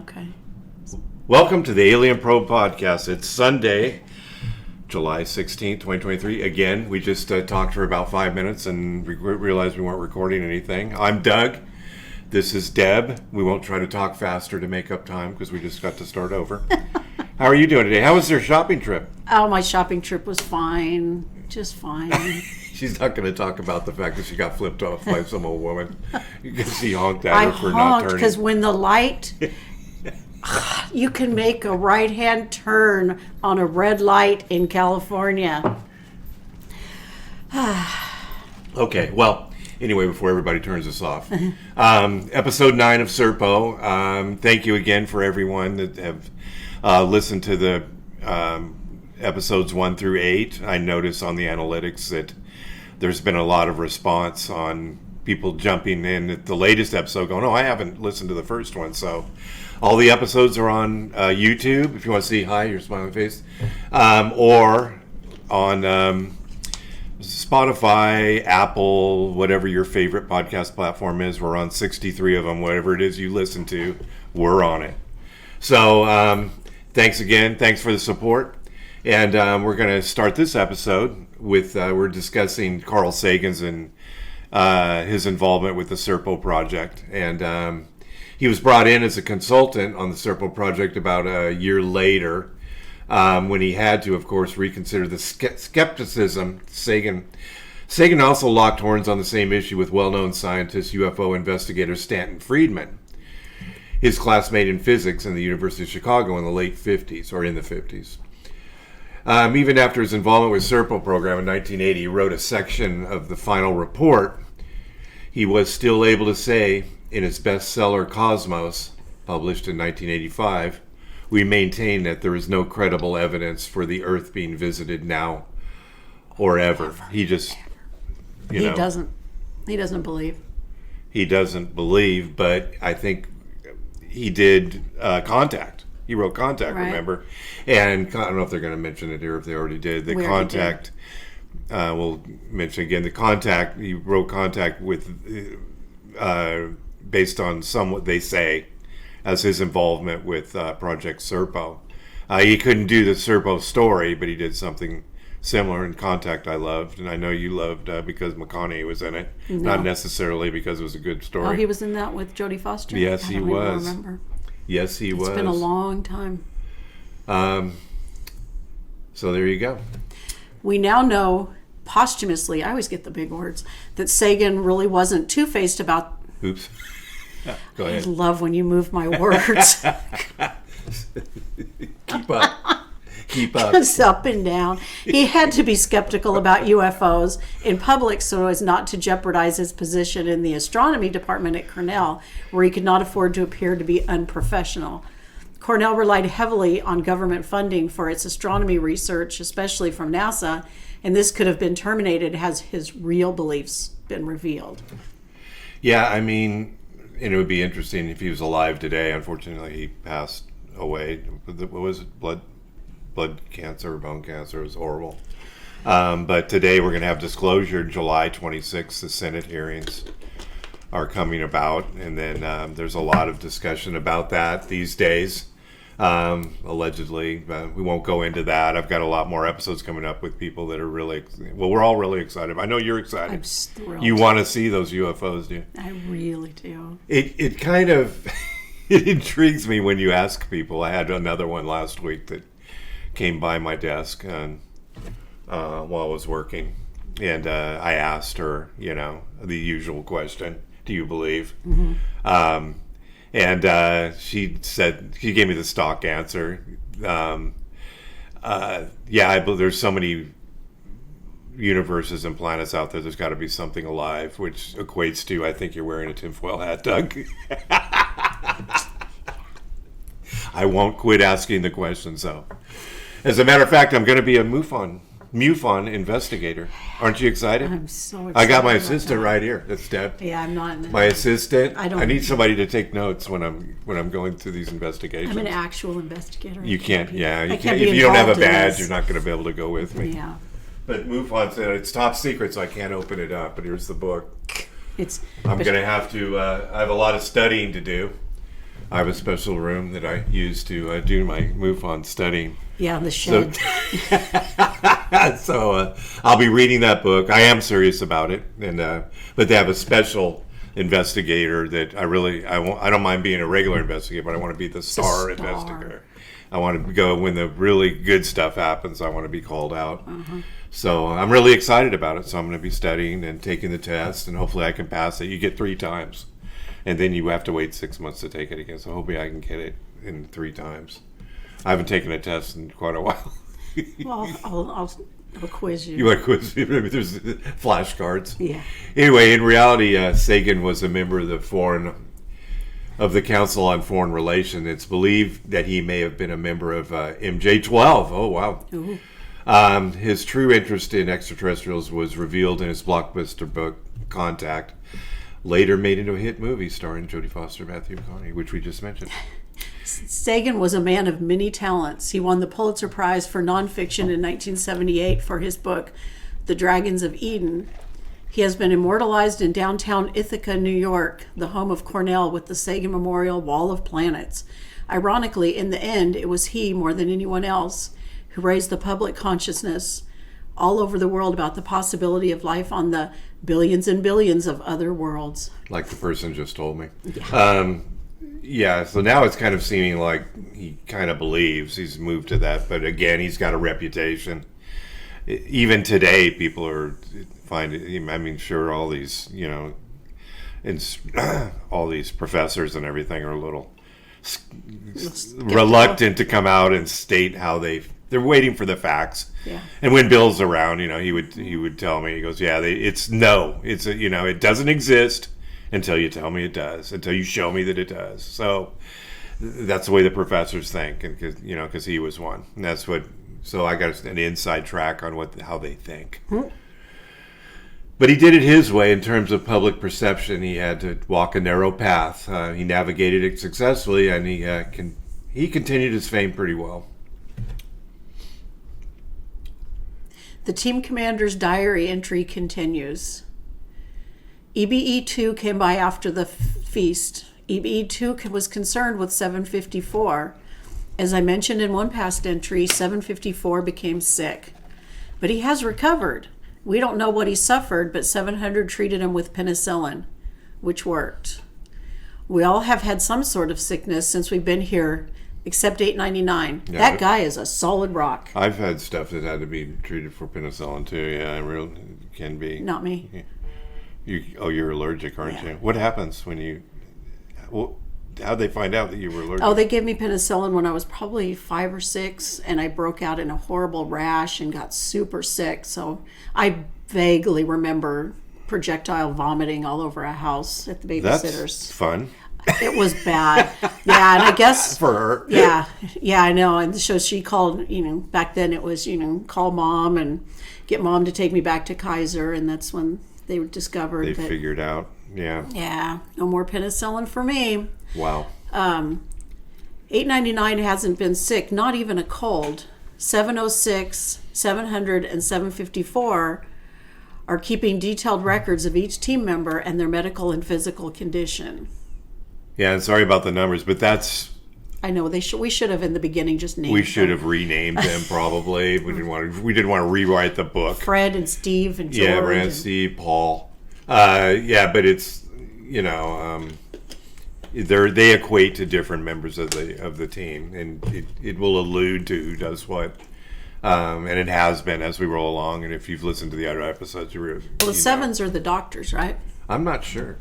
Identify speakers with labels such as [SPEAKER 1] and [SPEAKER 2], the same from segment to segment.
[SPEAKER 1] Okay.
[SPEAKER 2] Welcome to the Alien Probe Podcast. It's Sunday, July 16th, 2023. Again, we just talked for about 5 minutes and realized we weren't recording anything. I'm Doug. This is Deb. We won't try to talk faster to make up time because we just got to start over. How are you doing today? How was your shopping trip?
[SPEAKER 1] Oh, my shopping trip was fine. Just fine.
[SPEAKER 2] She's not going to talk about the fact that she got flipped off by some old woman because she honked at her for not turning.
[SPEAKER 1] Because when the light, you can make a right-hand turn on a red light in California.
[SPEAKER 2] Okay, well, anyway, before everybody turns us off. Episode 9 of Serpo. Thank you again for everyone that have listened to the episodes 1 through 8. I notice on the analytics that there's been a lot of response on people jumping in at the latest episode going, oh, I haven't listened to the first one. So all the episodes are on YouTube, if you want to see your smiling face, or on Spotify, Apple, whatever your favorite podcast platform is. We're on 63 of them, whatever it is you listen to, we're on it. So thanks again. Thanks for the support. And we're going to start this episode with, we're discussing Carl Sagan's and his involvement with the Serpo project. And he was brought in as a consultant on the Serpo project about a year later, when he had to, of course, reconsider the skepticism. Sagan also locked horns on the same issue with well-known scientist, UFO investigator Stanton Friedman, his classmate in physics in the University of Chicago in the late 50s, or in the 50s. Even after his involvement with Serpo program in 1980, he wrote a section of the final report. He was still able to say in his bestseller Cosmos, published in 1985, we maintain that there is no credible evidence for the Earth being visited now or ever. He just,
[SPEAKER 1] He doesn't believe.
[SPEAKER 2] He doesn't believe, but I think he did Contact. He wrote Contact, right. Remember? And I don't know if they're going to mention it here, if they already did. The Contact, we'll mention again, the Contact, he wrote Contact with, based on what they say as his involvement with Project Serpo. He couldn't do the Serpo story, but he did something similar in Contact I loved, and I know you loved because McConaughey was in it, not necessarily because it was a good story.
[SPEAKER 1] Oh, he was in that with Jodie Foster?
[SPEAKER 2] Yes, he was.
[SPEAKER 1] I don't remember.
[SPEAKER 2] Yes, he was.
[SPEAKER 1] It's been a long time.
[SPEAKER 2] So there you go.
[SPEAKER 1] We now know posthumously, I always get the big words, that Sagan really wasn't two-faced about...
[SPEAKER 2] Oops. Go ahead.
[SPEAKER 1] I love when you move my words.
[SPEAKER 2] Keep up. Keep up.
[SPEAKER 1] It's up and down. He had to be skeptical about UFOs in public so as not to jeopardize his position in the astronomy department at Cornell, where he could not afford to appear to be unprofessional. Cornell relied heavily on government funding for its astronomy research, especially from NASA, and this could have been terminated had his real beliefs been revealed.
[SPEAKER 2] Yeah, I mean, and it would be interesting if he was alive today. Unfortunately, he passed away. What was it? Blood cancer or bone cancer. It was horrible. But today we're going to have disclosure. July 26th, the Senate hearings are coming about. And then there's a lot of discussion about that these days. Allegedly. We won't go into that. I've got a lot more episodes coming up with people that are really, well, we're all really excited. I know you're excited.
[SPEAKER 1] I'm thrilled.
[SPEAKER 2] You want to see those UFOs, do you?
[SPEAKER 1] I really do.
[SPEAKER 2] It kind of, it intrigues me when you ask people. I had another one last week that came by my desk while I was working, and I asked her, the usual question: do you believe? Mm-hmm. And she gave me the stock answer. Yeah, I believe there's so many universes and planets out there. There's got to be something alive, which equates to, I think you're wearing a tinfoil hat, Doug. I won't quit asking the questions, though. As a matter of fact, I'm going to be a MUFON investigator. Aren't you excited?
[SPEAKER 1] I'm so excited.
[SPEAKER 2] I got my assistant right here. That's Deb.
[SPEAKER 1] Yeah, I'm not.
[SPEAKER 2] My assistant. I need somebody to take notes when I'm going through these investigations.
[SPEAKER 1] I'm an actual investigator.
[SPEAKER 2] You can't. Yeah, you can't. If you don't have a badge, you're not going to be able to go with me.
[SPEAKER 1] Yeah.
[SPEAKER 2] But MUFON said it's top secret, so I can't open it up. But here's the book.
[SPEAKER 1] It's.
[SPEAKER 2] I'm going to have to. I have a lot of studying to do. I have a special room that I use to do my MUFON studying.
[SPEAKER 1] Yeah, the shed.
[SPEAKER 2] So I'll be reading that book. I am serious about it, and but they have a special investigator that I don't mind being a regular investigator, but I want to be the star investigator. I want to go when the really good stuff happens. I want to be called out. So I'm really excited about it. So I'm going to be studying and taking the test, and hopefully I can pass it. You get 3 times, and then you have to wait 6 months to take it again. So hopefully I can get it in 3 times. I haven't taken a test in quite a while.
[SPEAKER 1] Well, I'll quiz you.
[SPEAKER 2] You want to quiz me? There's flashcards.
[SPEAKER 1] Yeah.
[SPEAKER 2] Anyway, in reality, Sagan was a member of the Council on Foreign Relations. It's believed that he may have been a member of MJ-12. Oh, wow. His true interest in extraterrestrials was revealed in his blockbuster book, Contact, later made into a hit movie starring Jodie Foster and Matthew McConaughey, which we just mentioned.
[SPEAKER 1] Sagan was a man of many talents. He won the Pulitzer Prize for nonfiction in 1978 for his book, The Dragons of Eden. He has been immortalized in downtown Ithaca, New York, the home of Cornell, with the Sagan Memorial Wall of Planets. Ironically, in the end, it was he, more than anyone else, who raised the public consciousness all over the world about the possibility of life on the billions and billions of other worlds.
[SPEAKER 2] Like the person just told me. Yeah, so now it's kind of seeming like he kind of believes he's moved to that. But again, he's got a reputation. Even today, people are finding, I mean, sure, all these, all these professors and everything are a little reluctant to come out and state how they're waiting for the facts.
[SPEAKER 1] Yeah.
[SPEAKER 2] And when Bill's around, he would tell me, he goes, yeah, it doesn't exist until you tell me it does, until you show me that it does. So that's the way the professors think, and because he was one. And so I got an inside track on how they think. But he did it his way in terms of public perception. He had to walk a narrow path. He navigated it successfully, and he continued his fame pretty well.
[SPEAKER 1] The team commander's diary entry continues. EBE-2 came by after the feast. EBE-2 was concerned with 754. As I mentioned in one past entry, 754 became sick. But he has recovered. We don't know what he suffered, but 700 treated him with penicillin, which worked. We all have had some sort of sickness since we've been here, except 899.
[SPEAKER 2] Yeah,
[SPEAKER 1] that guy is a solid rock.
[SPEAKER 2] I've had stuff that had to be treated for penicillin too. Yeah, it really can be.
[SPEAKER 1] Not me.
[SPEAKER 2] Yeah. You're allergic, aren't you? What happens when you... how'd they find out that you were allergic?
[SPEAKER 1] Oh, they gave me penicillin when I was probably 5 or 6, and I broke out in a horrible rash and got super sick. So I vaguely remember projectile vomiting all over a house at the babysitter's.
[SPEAKER 2] That's fun.
[SPEAKER 1] It was bad. Yeah, and I guess...
[SPEAKER 2] For her.
[SPEAKER 1] Yeah, I know. And so she called, back then it was, call mom and get mom to take me back to Kaiser, and that's when they discovered
[SPEAKER 2] They figured out, yeah.
[SPEAKER 1] Yeah, no more penicillin for me.
[SPEAKER 2] Wow.
[SPEAKER 1] 899 hasn't been sick, not even a cold. 706, 700, and 754 are keeping detailed records of each team member and their medical and physical condition.
[SPEAKER 2] Yeah, and sorry about the numbers, but that's...
[SPEAKER 1] I know we should have in the beginning just named
[SPEAKER 2] We should
[SPEAKER 1] them.
[SPEAKER 2] have renamed them probably. We didn't want to rewrite the book.
[SPEAKER 1] Fred and Steve and George.
[SPEAKER 2] Yeah, Fred, Steve, Paul. But it's they equate to different members of the team, and it will allude to who does what. And it has been as we roll along. And if you've listened to the other episodes,
[SPEAKER 1] the sevens are the doctors, right?
[SPEAKER 2] I'm not sure.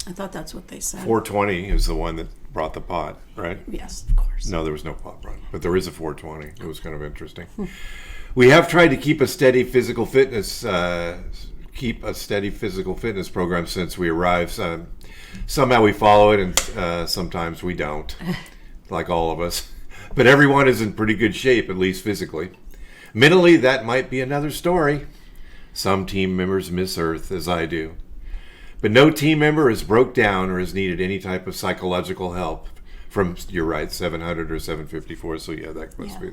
[SPEAKER 1] I thought that's what they said.
[SPEAKER 2] 420 is the one that brought the pot, right?
[SPEAKER 1] Yes, of course.
[SPEAKER 2] No, there was no pot brought, but there is a 420. It was kind of interesting. We have tried to keep a steady physical fitness program since we arrived. Somehow we follow it, and sometimes we don't, like all of us. But everyone is in pretty good shape, at least physically. Mentally, that might be another story. Some team members miss Earth, as I do. But no team member has broke down or has needed any type of psychological help from, you're right, 700 or 754. So yeah, that must be.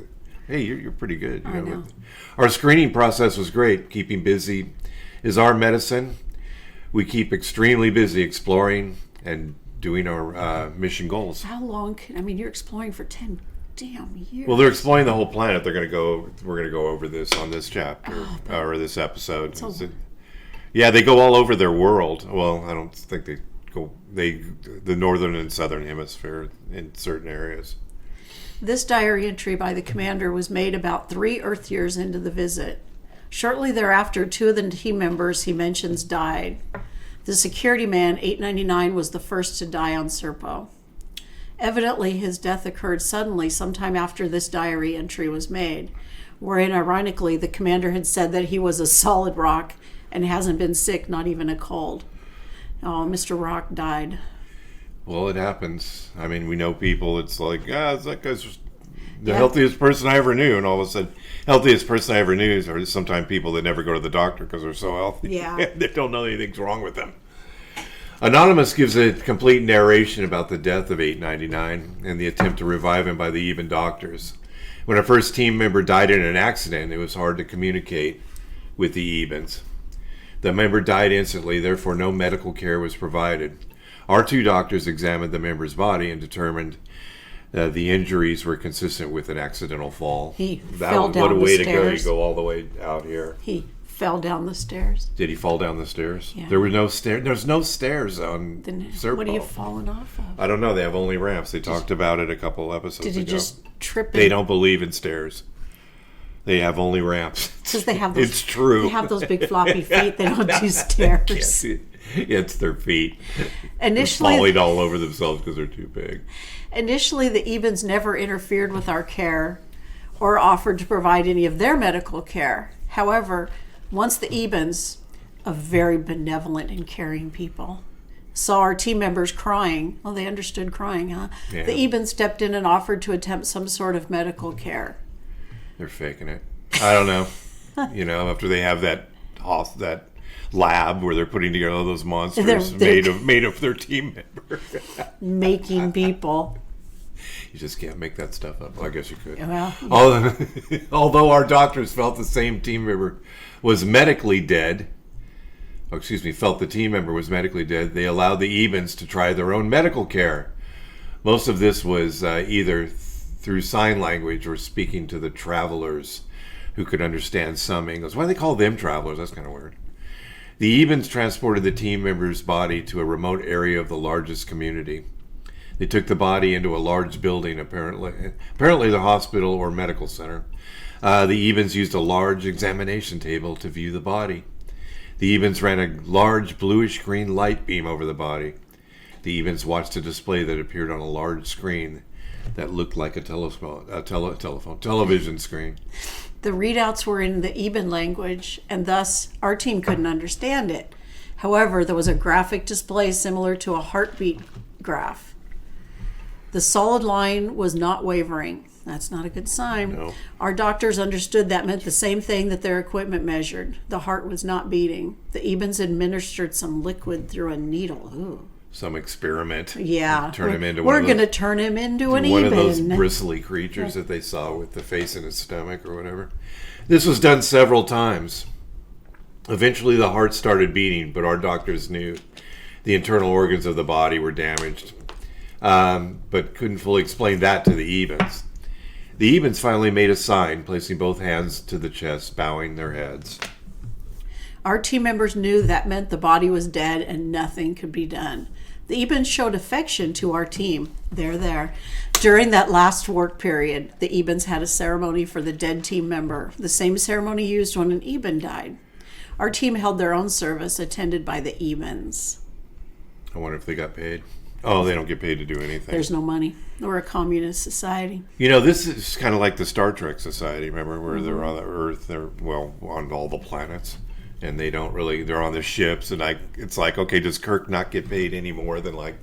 [SPEAKER 2] Hey, you're pretty good.
[SPEAKER 1] I know.
[SPEAKER 2] Our screening process was great. Keeping busy is our medicine. We keep extremely busy exploring and doing our mission goals.
[SPEAKER 1] How long you're exploring for 10 damn years.
[SPEAKER 2] Well, they're exploring the whole planet. We're going to go over this on this chapter or this episode. Yeah, they go all over their world. Well, I don't think they go. The northern and southern hemisphere in certain areas.
[SPEAKER 1] This diary entry by the commander was made about 3 Earth years into the visit. Shortly thereafter, 2 of the team members he mentions died. The security man, 899, was the first to die on Serpo. Evidently, his death occurred suddenly sometime after this diary entry was made, wherein, ironically, the commander had said that he was a solid rock and hasn't been sick, not even a cold. Oh, Mr. Rock died.
[SPEAKER 2] Well, it happens. I mean, we know people, it's like, that guy's the healthiest person I ever knew. And all of a sudden, healthiest person I ever knew are sometimes people that never go to the doctor because they're so healthy.
[SPEAKER 1] Yeah.
[SPEAKER 2] They don't know anything's wrong with them. Anonymous gives a complete narration about the death of 899 and the attempt to revive him by the even doctors. When a first team member died in an accident, it was hard to communicate with the Ebens. The member died instantly, therefore no medical care was provided. Our 2 doctors examined the member's body and determined the injuries were consistent with an accidental fall.
[SPEAKER 1] He fell down the stairs.
[SPEAKER 2] What a way to go. You go all the way out here.
[SPEAKER 1] He fell down the stairs.
[SPEAKER 2] Did he fall down the stairs?
[SPEAKER 1] Yeah.
[SPEAKER 2] There were no stairs. There's no stairs on Serpo.
[SPEAKER 1] What are you falling off of?
[SPEAKER 2] I don't know. They have only ramps. They talked about it a couple episodes ago.
[SPEAKER 1] Did he just trip?
[SPEAKER 2] They don't believe in stairs. They have only ramps.
[SPEAKER 1] Because they have those.
[SPEAKER 2] It's true.
[SPEAKER 1] They have those big floppy feet. They don't do stairs.
[SPEAKER 2] It's their feet.
[SPEAKER 1] Initially,
[SPEAKER 2] falling all over themselves because they're too big.
[SPEAKER 1] Initially, the Ebens never interfered with our care or offered to provide any of their medical care. However, once the Ebens, a very benevolent and caring people, saw our team members crying, well, they understood crying, huh?
[SPEAKER 2] Yeah.
[SPEAKER 1] The Ebens stepped in and offered to attempt some sort of medical care.
[SPEAKER 2] They're faking it. I don't know. After they have that lab where they're putting together all those monsters made of their team members.
[SPEAKER 1] Making people.
[SPEAKER 2] You just can't make that stuff up. Well, I guess you could.
[SPEAKER 1] Well,
[SPEAKER 2] although our doctors felt the same team member was medically dead, felt the team member was medically dead, they allowed the Ebens to try their own medical care. Most of this was either through sign language or speaking to the travelers who could understand some English. Why do they call them travelers? That's kind of weird. The Ebens transported the team member's body to a remote area of the largest community. They took the body into a large building, apparently the hospital or medical center. The Ebens used a large examination table to view the body. The Ebens ran a large bluish-green light beam over the body. The Ebens watched a display that appeared on a large screen that looked like a television screen.
[SPEAKER 1] The readouts were in the Eben language, and thus our team couldn't understand it. However, there was a graphic display similar to a heartbeat graph. The solid line was not wavering. That's not a good sign.
[SPEAKER 2] No.
[SPEAKER 1] Our doctors understood that meant the same thing that their equipment measured. The heart was not beating. The Ebens administered some liquid through a needle. Ooh.
[SPEAKER 2] Some experiment.
[SPEAKER 1] Yeah.
[SPEAKER 2] Turn him into
[SPEAKER 1] We're going to turn him into an
[SPEAKER 2] one
[SPEAKER 1] Eben.
[SPEAKER 2] of those bristly creatures that they saw with the face in his stomach or whatever. This was done several times. Eventually the heart started beating, but our doctors knew the internal organs of the body were damaged, but couldn't fully explain that to the Ebens. The Ebens finally made a sign, placing both hands to the chest, bowing their heads.
[SPEAKER 1] Our team members knew that meant the body was dead and nothing could be done. The Ebens showed affection to our team. They're there. During that last work period, the Ebens had a ceremony for the dead team member, the same ceremony used when an Eben died. Our team held their own service, attended by the Ebens.
[SPEAKER 2] I wonder if they got paid. Oh, they don't get paid to do anything.
[SPEAKER 1] There's no money. We're a communist society.
[SPEAKER 2] This is kind of like the Star Trek society, remember, where they're on the Earth, they're, on all the planets. And they don't really, they're on the ships, and it's like, okay, does Kirk not get paid any more than like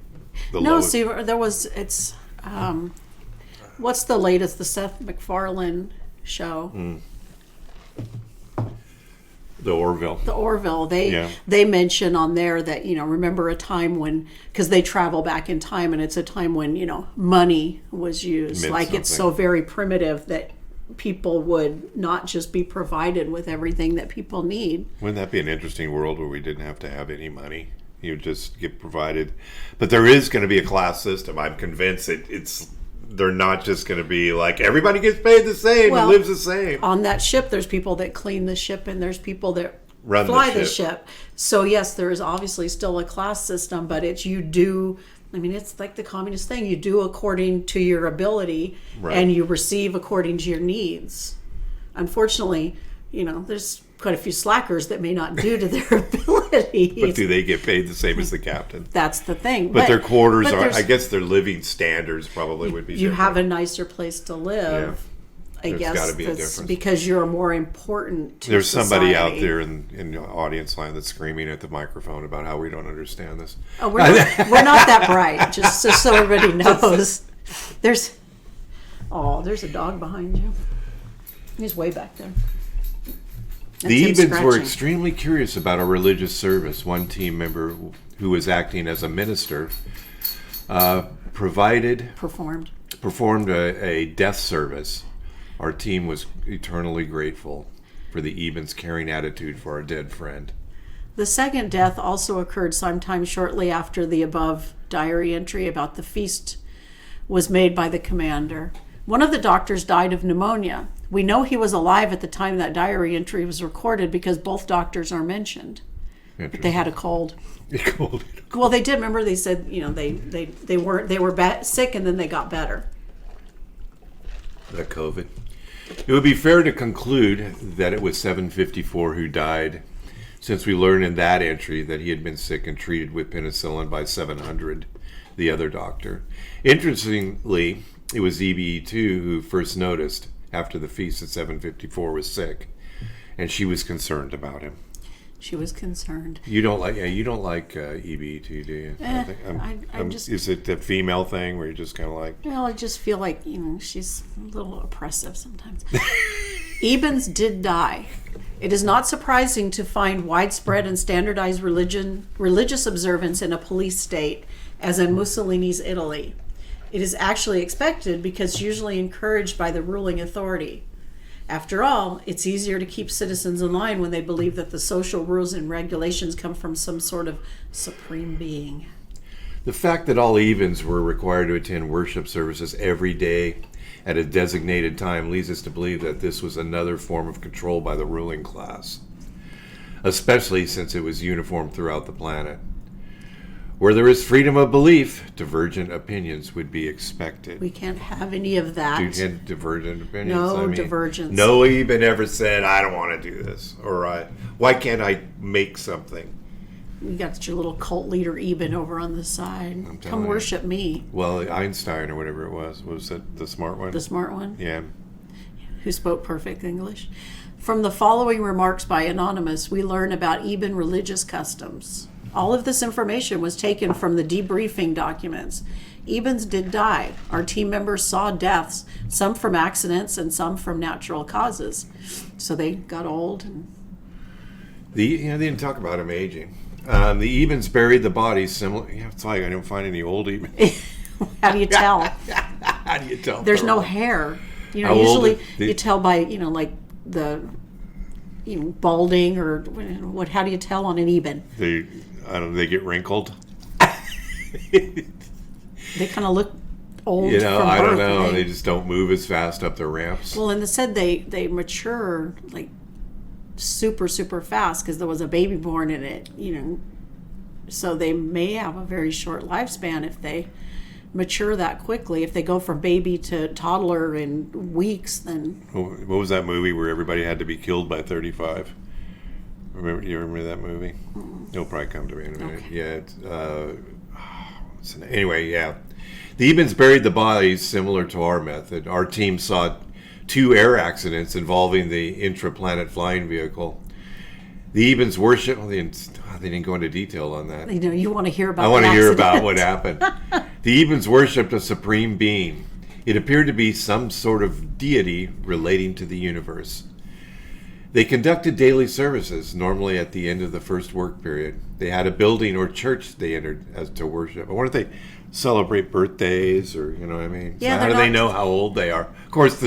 [SPEAKER 2] the lowest?
[SPEAKER 1] See, what's the latest, the Seth MacFarlane show?
[SPEAKER 2] The Orville.
[SPEAKER 1] The Orville. They mention on there that, remember a time when, because they travel back in time, and it's a time when, money was used.
[SPEAKER 2] Meant
[SPEAKER 1] like something. It's so very primitive that people would not just be provided with everything that people need.
[SPEAKER 2] Wouldn't that be an interesting world where we didn't have to have any money? You just get provided. But there is going to be a class system. I'm convinced they're not just going to be like everybody gets paid the same and lives the same.
[SPEAKER 1] On that ship, there's people that clean the ship and there's people that
[SPEAKER 2] Fly
[SPEAKER 1] the ship. So yes, there is obviously still a class system, but it's like the communist thing. You do according to your ability and you receive according to your needs. Unfortunately, there's quite a few slackers that may not do to their abilities.
[SPEAKER 2] But do they get paid the same as the captain?
[SPEAKER 1] That's the thing.
[SPEAKER 2] But their quarters I guess their living standards probably would be different.
[SPEAKER 1] You have a nicer place to live.
[SPEAKER 2] Yeah.
[SPEAKER 1] I guess
[SPEAKER 2] gotta be a
[SPEAKER 1] that's
[SPEAKER 2] difference.
[SPEAKER 1] because you're more important to
[SPEAKER 2] There's somebody out
[SPEAKER 1] society.
[SPEAKER 2] there in the audience line that's screaming at the microphone about how we don't understand this.
[SPEAKER 1] Oh, we're not that bright, just so everybody knows. There's a dog behind you. He's way back there. That's
[SPEAKER 2] The
[SPEAKER 1] him
[SPEAKER 2] Ebens were
[SPEAKER 1] scratching.
[SPEAKER 2] extremely curious about a religious service. One team member who was acting as a minister performed a death service. Our team was eternally grateful for the Ebens' caring attitude for our dead friend.
[SPEAKER 1] The second death also occurred sometime shortly after the above diary entry about the feast was made by the commander. One of the doctors died of pneumonia. We know he was alive at the time that diary entry was recorded because both doctors are mentioned. But they had a cold. Well, they did. Remember, they said they were sick and then they got better.
[SPEAKER 2] The COVID. It would be fair to conclude that it was 754 who died, since we learned in that entry that he had been sick and treated with penicillin by 700, the other doctor. Interestingly, it was EBE2 who first noticed after the feast that 754 was sick, and she was concerned about him.
[SPEAKER 1] She was concerned.
[SPEAKER 2] You don't like EBE2, do you? Is it the female thing where you're just kind of like?
[SPEAKER 1] Well, I just feel like she's a little oppressive sometimes. Ebens did die. It is not surprising to find widespread and standardized religious observance in a police state, as in Mussolini's Italy. It is actually expected because usually encouraged by the ruling authority. After all, it's easier to keep citizens in line when they believe that the social rules and regulations come from some sort of supreme being.
[SPEAKER 2] The fact that all Ebens were required to attend worship services every day at a designated time leads us to believe that this was another form of control by the ruling class, especially since it was uniform throughout the planet. Where there is freedom of belief, divergent opinions would be expected.
[SPEAKER 1] We can't have any of that.
[SPEAKER 2] You can't divergent opinions.
[SPEAKER 1] No divergence.
[SPEAKER 2] No Eben ever said, "I don't want to do this," or "Why can't I make something?"
[SPEAKER 1] You got your little cult leader Eben over on the side. Come worship me.
[SPEAKER 2] Well, Einstein or whatever it was it the smart one?
[SPEAKER 1] The smart one?
[SPEAKER 2] Yeah.
[SPEAKER 1] Who spoke perfect English. From the following remarks by Anonymous, we learn about Eben religious customs. All of this information was taken from the debriefing documents. Ebens did die. Our team members saw deaths, some from accidents and some from natural causes. So they got old. And
[SPEAKER 2] They didn't talk about him aging. The Ebens buried the bodies similar. Yeah, it's like I don't find any old Ebens.
[SPEAKER 1] how do you tell?
[SPEAKER 2] How do you tell?
[SPEAKER 1] There's no hair.
[SPEAKER 2] How old
[SPEAKER 1] Usually
[SPEAKER 2] you
[SPEAKER 1] tell by, like the, balding or what. How do you tell on an Eben?
[SPEAKER 2] They get wrinkled.
[SPEAKER 1] They kind of look old. From
[SPEAKER 2] I don't
[SPEAKER 1] birth.
[SPEAKER 2] know. They just don't move as fast up the ramps.
[SPEAKER 1] Well, and they said they mature like super, super fast because there was a baby born in it, So they may have a very short lifespan if they mature that quickly. If they go from baby to toddler in weeks, then...
[SPEAKER 2] What was that movie where everybody had to be killed by 35? You remember that movie? It'll probably come to me in a minute. Okay. Yeah. Anyway, yeah. The Ebens buried the bodies similar to our method. Our team saw 2 air accidents involving the intraplanet flying vehicle. The Ebens worship... They didn't go into detail on that.
[SPEAKER 1] You want to hear about
[SPEAKER 2] I want to hear about what happened. The Ebens worshipped a supreme being. It appeared to be some sort of deity relating to the universe. They conducted daily services, normally at the end of the first work period. They had a building or church they entered as to worship. I wonder if they celebrate birthdays or, what I mean?
[SPEAKER 1] Yeah,
[SPEAKER 2] so how do they know how old they are? Of course,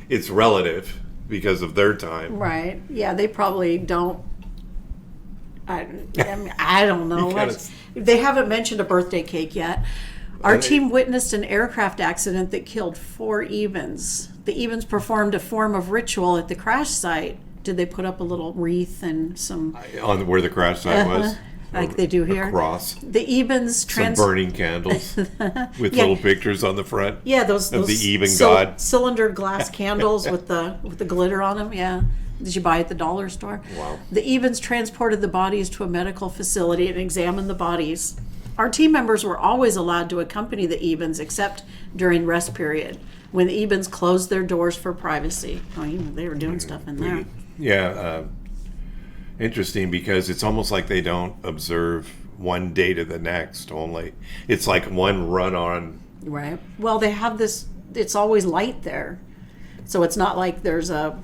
[SPEAKER 2] it's relative because of their time.
[SPEAKER 1] Right. Yeah, they probably don't I don't know.
[SPEAKER 2] gotta-
[SPEAKER 1] They haven't mentioned a birthday cake yet. Our team witnessed an aircraft accident that killed 4 Evens. The Evens performed a form of ritual at the crash site. Did they put up a little wreath and some...
[SPEAKER 2] On where the crash site was?
[SPEAKER 1] Like they do
[SPEAKER 2] A
[SPEAKER 1] here?
[SPEAKER 2] cross.
[SPEAKER 1] The Evens...
[SPEAKER 2] Some burning candles with little pictures on the front.
[SPEAKER 1] Yeah, those
[SPEAKER 2] of the even god.
[SPEAKER 1] Cylinder glass candles with the glitter on them. Yeah, did you buy at the dollar store?
[SPEAKER 2] Wow.
[SPEAKER 1] The Evens transported the bodies to a medical facility and examined the bodies. Our team members were always allowed to accompany the Evens, except during rest period, when the Evens closed their doors for privacy. Oh, they were doing stuff in there.
[SPEAKER 2] Yeah, interesting, because it's almost like they don't observe one day to the next only. It's like one run on.
[SPEAKER 1] Right. Well, they have this, it's always light there. So it's not like there's a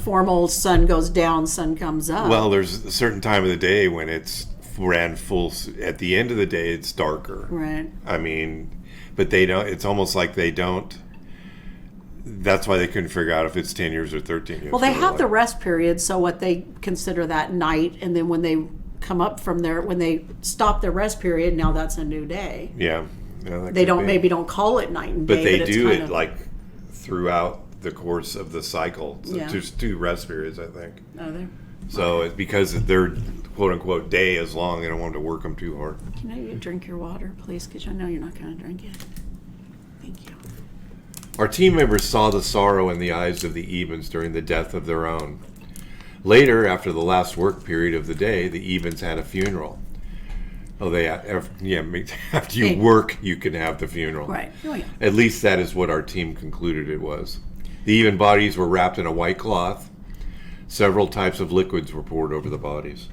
[SPEAKER 1] formal sun goes down, sun comes up.
[SPEAKER 2] Well, there's a certain time of the day when it's ran full. At the end of the day, it's darker.
[SPEAKER 1] Right.
[SPEAKER 2] I mean, but they don't, it's almost like they don't. That's why they couldn't figure out if it's 10 years or 13 years.
[SPEAKER 1] Well, they have the rest period, so what they consider that night, and then when they come up from there, when they stop their rest period, now that's a new day.
[SPEAKER 2] Yeah. Yeah,
[SPEAKER 1] They don't maybe don't call it night and day,
[SPEAKER 2] but they
[SPEAKER 1] it's
[SPEAKER 2] do
[SPEAKER 1] kind
[SPEAKER 2] it
[SPEAKER 1] of,
[SPEAKER 2] like throughout the course of the cycle. So
[SPEAKER 1] Yeah.
[SPEAKER 2] there's 2 rest periods, I think.
[SPEAKER 1] Oh, there.
[SPEAKER 2] So it's because their quote unquote day is long, they don't want to work them too hard.
[SPEAKER 1] Can you drink your water, please? Because I know you're not going to drink it. Thank you.
[SPEAKER 2] Our team members saw the sorrow in the eyes of the Evens during the death of their own. Later, after the last work period of the day, the Evens had a funeral. Oh, after you work, you can have the funeral.
[SPEAKER 1] Right. Oh, yeah.
[SPEAKER 2] At least that is what our team concluded it was. The Even bodies were wrapped in a white cloth. Several types of liquids were poured over the bodies.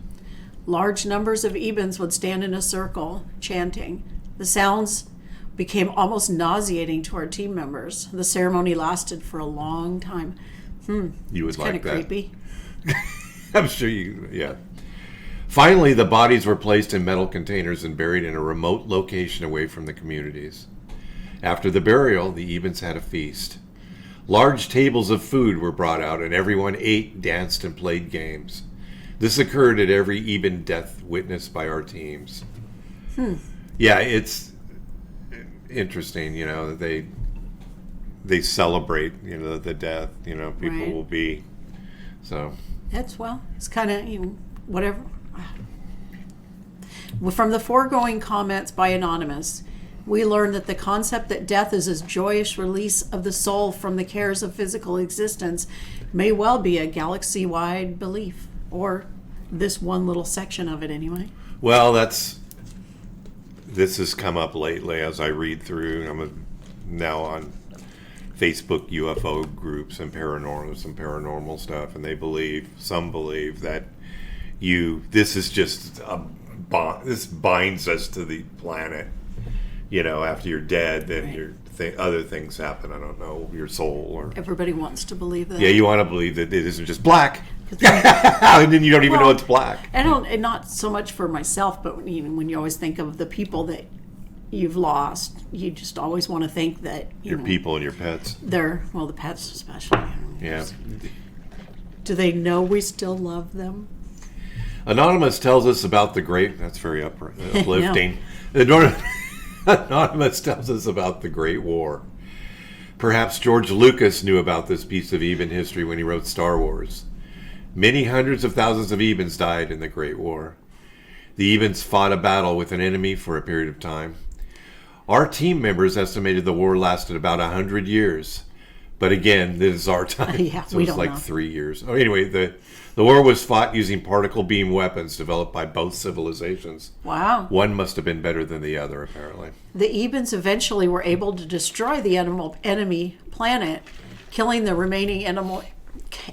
[SPEAKER 1] Large numbers of Evens would stand in a circle, chanting. The sounds became almost nauseating to our team members. The ceremony lasted for a long time.
[SPEAKER 2] You would
[SPEAKER 1] It's
[SPEAKER 2] like
[SPEAKER 1] kind of
[SPEAKER 2] that.
[SPEAKER 1] creepy.
[SPEAKER 2] I'm sure you, yeah. Finally, the bodies were placed in metal containers and buried in a remote location away from the communities. After the burial, the Evens had a feast. Large tables of food were brought out, and everyone ate, danced, and played games. This occurred at every Even death witnessed by our teams. Yeah, it's interesting, that they celebrate, the death, people
[SPEAKER 1] Right.
[SPEAKER 2] will be, so.
[SPEAKER 1] It's kind of, whatever. Well, from the foregoing comments by Anonymous, we learn that the concept that death is a joyous release of the soul from the cares of physical existence may well be a galaxy-wide belief, or this one little section of it anyway.
[SPEAKER 2] Well, this has come up lately as I read through. I'm now on Facebook UFO groups and paranormal stuff, and some believe that this is just this binds us to the planet. After you're dead, then
[SPEAKER 1] Right.
[SPEAKER 2] other things happen. I don't know, your soul or.
[SPEAKER 1] Everybody wants to believe that.
[SPEAKER 2] Yeah, you want to believe that it isn't just black, and then you don't even know it's black.
[SPEAKER 1] And not so much for myself, but when you always think of the people that you've lost, you just always want to think that
[SPEAKER 2] Your people and your pets.
[SPEAKER 1] the pets especially.
[SPEAKER 2] Yeah.
[SPEAKER 1] Do they know we still love them?
[SPEAKER 2] Anonymous tells us about the great. That's very uplifting. Anonymous tells us about the Great War. Perhaps George Lucas knew about this piece of Even history when he wrote Star Wars. Many hundreds of thousands of Evens died in the Great War. The Evens fought a battle with an enemy for a period of time. Our team members estimated the war lasted about 100 years. But again, this is our time.
[SPEAKER 1] Yeah,
[SPEAKER 2] so
[SPEAKER 1] we
[SPEAKER 2] it's
[SPEAKER 1] don't
[SPEAKER 2] like
[SPEAKER 1] know.
[SPEAKER 2] 3 years. Oh, anyway, the war was fought using particle beam weapons developed by both civilizations.
[SPEAKER 1] Wow.
[SPEAKER 2] One must have been better than the other, apparently.
[SPEAKER 1] The Evens eventually were able to destroy the enemy planet, killing the remaining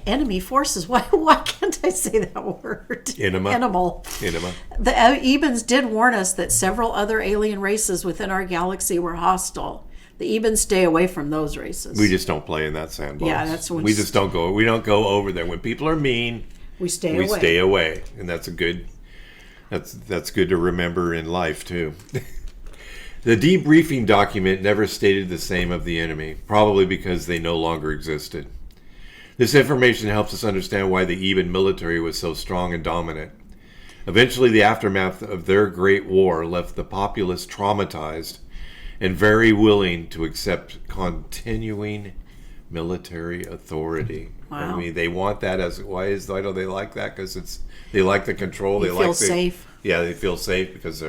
[SPEAKER 1] enemy forces. Why can't I say that word?
[SPEAKER 2] Enema.
[SPEAKER 1] Animal.
[SPEAKER 2] Enema.
[SPEAKER 1] The Evens did warn us that several other alien races within our galaxy were hostile. The Evens stay away from those races.
[SPEAKER 2] We just don't play in that sandbox.
[SPEAKER 1] Yeah, that's when
[SPEAKER 2] we just don't go. We don't go over there when people are mean.
[SPEAKER 1] we stay
[SPEAKER 2] We
[SPEAKER 1] away.
[SPEAKER 2] stay away, and that's good to remember in life too. The debriefing document never stated the same of the enemy, probably because they no longer existed. This information helps us understand why the Even military was so strong and dominant. Eventually, the aftermath of their great war left the populace traumatized and very willing to accept continuing military authority.
[SPEAKER 1] Wow.
[SPEAKER 2] I mean, they want that why don't they like that? Because they like the control. They
[SPEAKER 1] feel safe.
[SPEAKER 2] Yeah, they feel safe because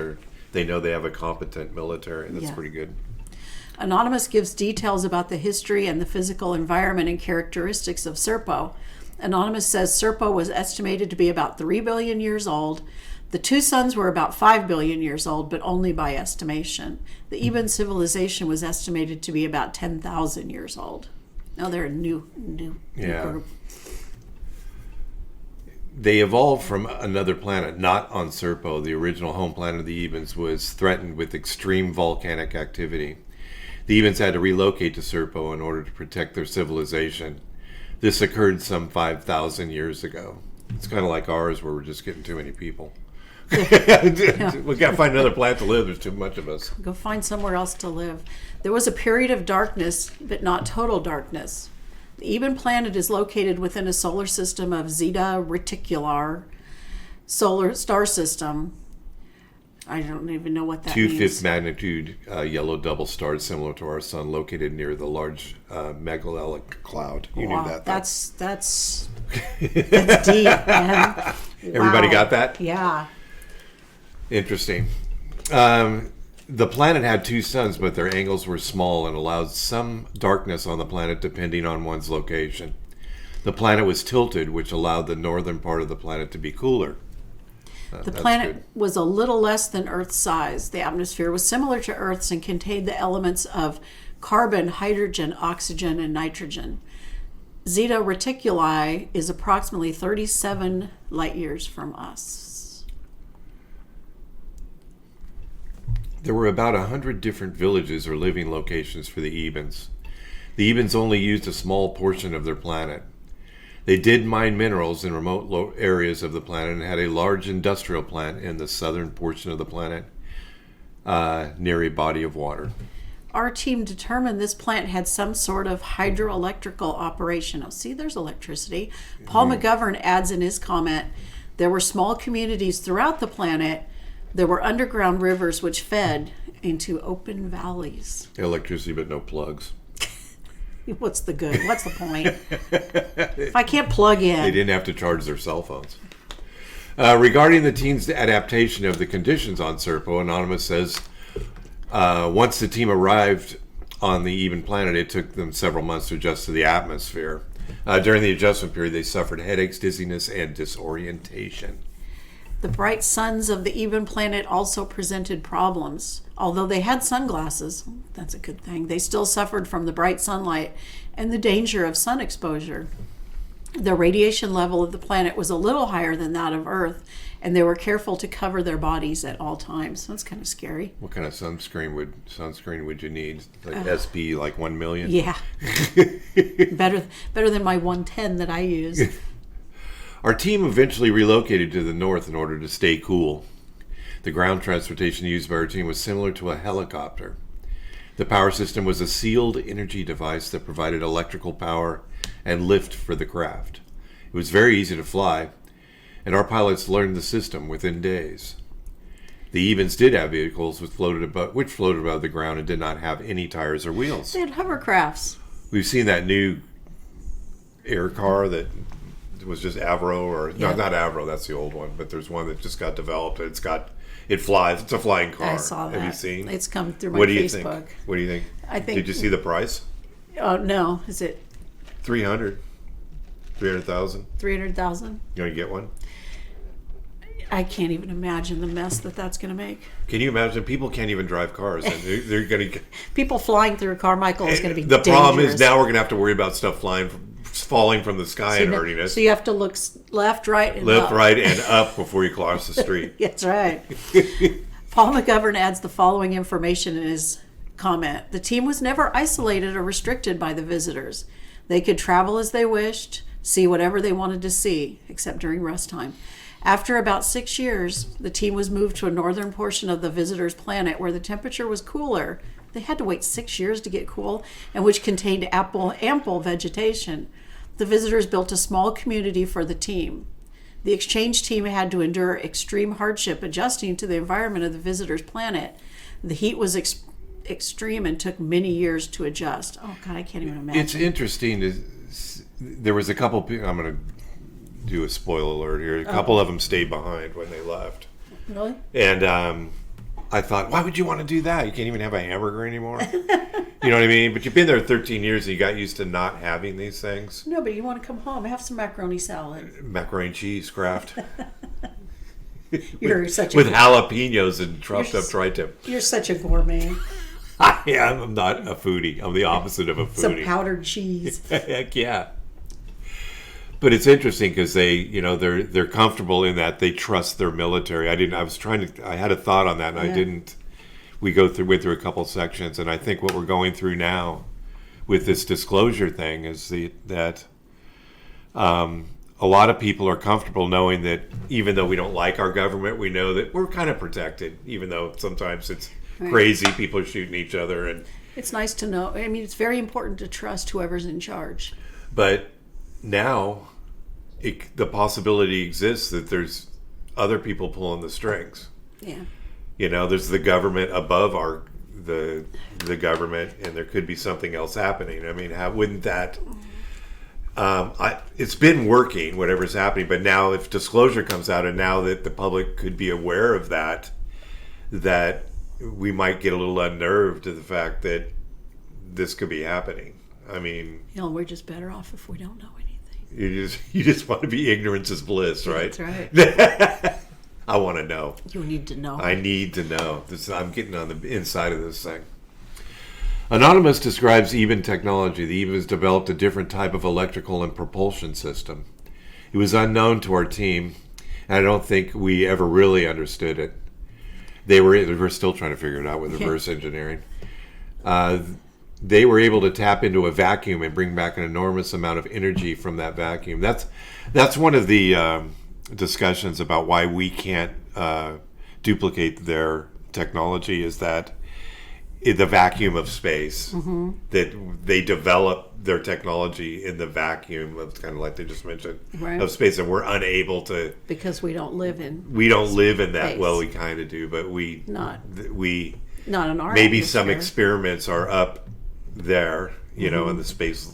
[SPEAKER 2] they know they have a competent military. That's pretty good.
[SPEAKER 1] Anonymous gives details about the history and the physical environment and characteristics of Serpo. Anonymous says Serpo was estimated to be about 3 billion years old. The two suns were about 5 billion years old, but only by estimation. The Eben civilization was estimated to be about 10,000 years old. Now they're a new group.
[SPEAKER 2] They evolved from another planet, not on Serpo. The original home planet of the Ebens was threatened with extreme volcanic activity. The Ebens had to relocate to Serpo in order to protect their civilization. This occurred some 5,000 years ago. It's kind of like ours, where we're just getting too many people. We got to find another planet to live. There's too much of us.
[SPEAKER 1] Go find somewhere else to live. There was a period of darkness, but not total darkness. The Eben planet is located within a solar system of Zeta Reticuli solar star system. I don't even know what that means.
[SPEAKER 2] 2/5 magnitude yellow double stars similar to our sun, located near the large Magellanic Cloud. You knew that.
[SPEAKER 1] That's deep, man.
[SPEAKER 2] Everybody got that?
[SPEAKER 1] Yeah.
[SPEAKER 2] Interesting. The planet had two suns, but their angles were small and allowed some darkness on the planet depending on one's location. The planet was tilted, which allowed the northern part of the planet to be cooler.
[SPEAKER 1] The planet was a little less than Earth's size. The atmosphere was similar to Earth's and contained the elements of carbon, hydrogen, oxygen, and nitrogen. Zeta Reticuli is approximately 37 light years from us.
[SPEAKER 2] There were about 100 different villages or living locations for the Ebens. The Ebens only used a small portion of their planet. They did mine minerals in remote areas of the planet and had a large industrial plant in the southern portion of the planet near a body of water.
[SPEAKER 1] Our team determined this plant had some sort of hydroelectrical operation. Oh, see, there's electricity. Paul McGovern adds in his comment, there were small communities throughout the planet. There were underground rivers which fed into open valleys.
[SPEAKER 2] Electricity, but no plugs.
[SPEAKER 1] What's the good? What's the point? If I can't plug in.
[SPEAKER 2] They didn't have to charge their cell phones. Regarding the team's adaptation of the conditions on Serpo, Anonymous says, once the team arrived on the Eben planet, it took them several months to adjust to the atmosphere. During the adjustment period, they suffered headaches, dizziness, and disorientation.
[SPEAKER 1] The bright suns of the Eben planet also presented problems. Although they had sunglasses, that's a good thing, they still suffered from the bright sunlight and the danger of sun exposure. The radiation level of the planet was a little higher than that of Earth, and they were careful to cover their bodies at all times. That's kind of scary.
[SPEAKER 2] What kind of sunscreen would you need? Like SP, like 1 million?
[SPEAKER 1] Yeah. better than my 110 that I use.
[SPEAKER 2] Our team eventually relocated to the north in order to stay cool. The ground transportation used by our team was similar to a helicopter. The power system was a sealed energy device that provided electrical power and lift for the craft. It was very easy to fly, and our pilots learned the system within days. The Ebens did have vehicles which floated above the ground and did not have any tires or wheels.
[SPEAKER 1] They had hovercrafts.
[SPEAKER 2] We've seen that new air car that was just Avro, or no, not Avro, that's the old one, but there's one that just got developed. It flies. It's a flying car.
[SPEAKER 1] I saw that.
[SPEAKER 2] Have you seen?
[SPEAKER 1] It's come through my
[SPEAKER 2] What do you
[SPEAKER 1] Facebook.
[SPEAKER 2] think? What do you think?
[SPEAKER 1] I think.
[SPEAKER 2] Did you see the price?
[SPEAKER 1] Oh no, is it
[SPEAKER 2] 300,000.
[SPEAKER 1] 300,000?
[SPEAKER 2] You want to get one?
[SPEAKER 1] I can't even imagine the mess that's going to make.
[SPEAKER 2] Can you imagine? People can't even drive cars, and they're going to.
[SPEAKER 1] People flying through Carmichael is going to be
[SPEAKER 2] The
[SPEAKER 1] dangerous.
[SPEAKER 2] problem is now we're going to have to worry about stuff falling from the sky and hurting us.
[SPEAKER 1] So you have to look left, right, and
[SPEAKER 2] Left,
[SPEAKER 1] up.
[SPEAKER 2] right, and up before you cross the street.
[SPEAKER 1] That's right. Paul McGovern adds the following information in his comment. The team was never isolated or restricted by the visitors. They could travel as they wished, see whatever they wanted to see, except during rest time. After about 6 years, the team was moved to a northern portion of the visitors' planet where the temperature was cooler. They had to wait 6 years to get cool, and which contained ample vegetation. The visitors built a small community for the team. The exchange team had to endure extreme hardship adjusting to the environment of the visitor's planet. The heat was extreme and took many years to adjust. Oh, God, I can't even imagine.
[SPEAKER 2] It's interesting. There was a couple people, I'm going to do a spoiler alert here. A couple of them stayed behind when they left.
[SPEAKER 1] Really?
[SPEAKER 2] And I thought, why would you want to do that? You can't even have a hamburger anymore. You know what I mean? But you've been there 13 years and you got used to not having these things.
[SPEAKER 1] No, but you want to come home, have some macaroni salad.
[SPEAKER 2] Macaroni and cheese, Kraft.
[SPEAKER 1] You're such a
[SPEAKER 2] with jalapenos and truffed up tri-tip.
[SPEAKER 1] You're such a gourmet.
[SPEAKER 2] I am. I'm not a foodie. I'm the opposite of a foodie.
[SPEAKER 1] Some powdered cheese.
[SPEAKER 2] Heck yeah. But it's interesting because they're comfortable in that they trust their military. I had a thought on that and I didn't. We went through a couple sections, and I think what we're going through now with this disclosure thing is that a lot of people are comfortable knowing that even though we don't like our government, we know that we're kind of protected, even though sometimes it's crazy. People are shooting each other. And
[SPEAKER 1] it's nice to know. I mean, it's very important to trust whoever's in charge.
[SPEAKER 2] But now the possibility exists that there's other people pulling the strings.
[SPEAKER 1] Yeah.
[SPEAKER 2] There's the government above the government, and there could be something else happening. I mean, how wouldn't that? It's been working, whatever's happening, but now if disclosure comes out, and now that the public could be aware of that we might get a little unnerved to the fact that this could be happening. I mean,
[SPEAKER 1] we're just better off if we don't know anything.
[SPEAKER 2] You just want to be ignorance is bliss, right?
[SPEAKER 1] That's right.
[SPEAKER 2] I want to know.
[SPEAKER 1] You need to know.
[SPEAKER 2] I need to know. I'm getting on the inside of this thing. Anonymous describes Eben technology. The Ebens developed a different type of electrical and propulsion system. It was unknown to our team, and I don't think we ever really understood it. We're still trying to figure it out with reverse engineering. They were able to tap into a vacuum and bring back an enormous amount of energy from that vacuum. That's one of the discussions about why we can't duplicate their technology, is that in the vacuum of space, that they develop their technology in the vacuum of, kind of like they just mentioned, of space, and we're unable to, because
[SPEAKER 1] we don't live in
[SPEAKER 2] that.
[SPEAKER 1] Space.
[SPEAKER 2] Well, we kind of do, but
[SPEAKER 1] not in our
[SPEAKER 2] maybe
[SPEAKER 1] atmosphere.
[SPEAKER 2] some experiments are up there, in the space,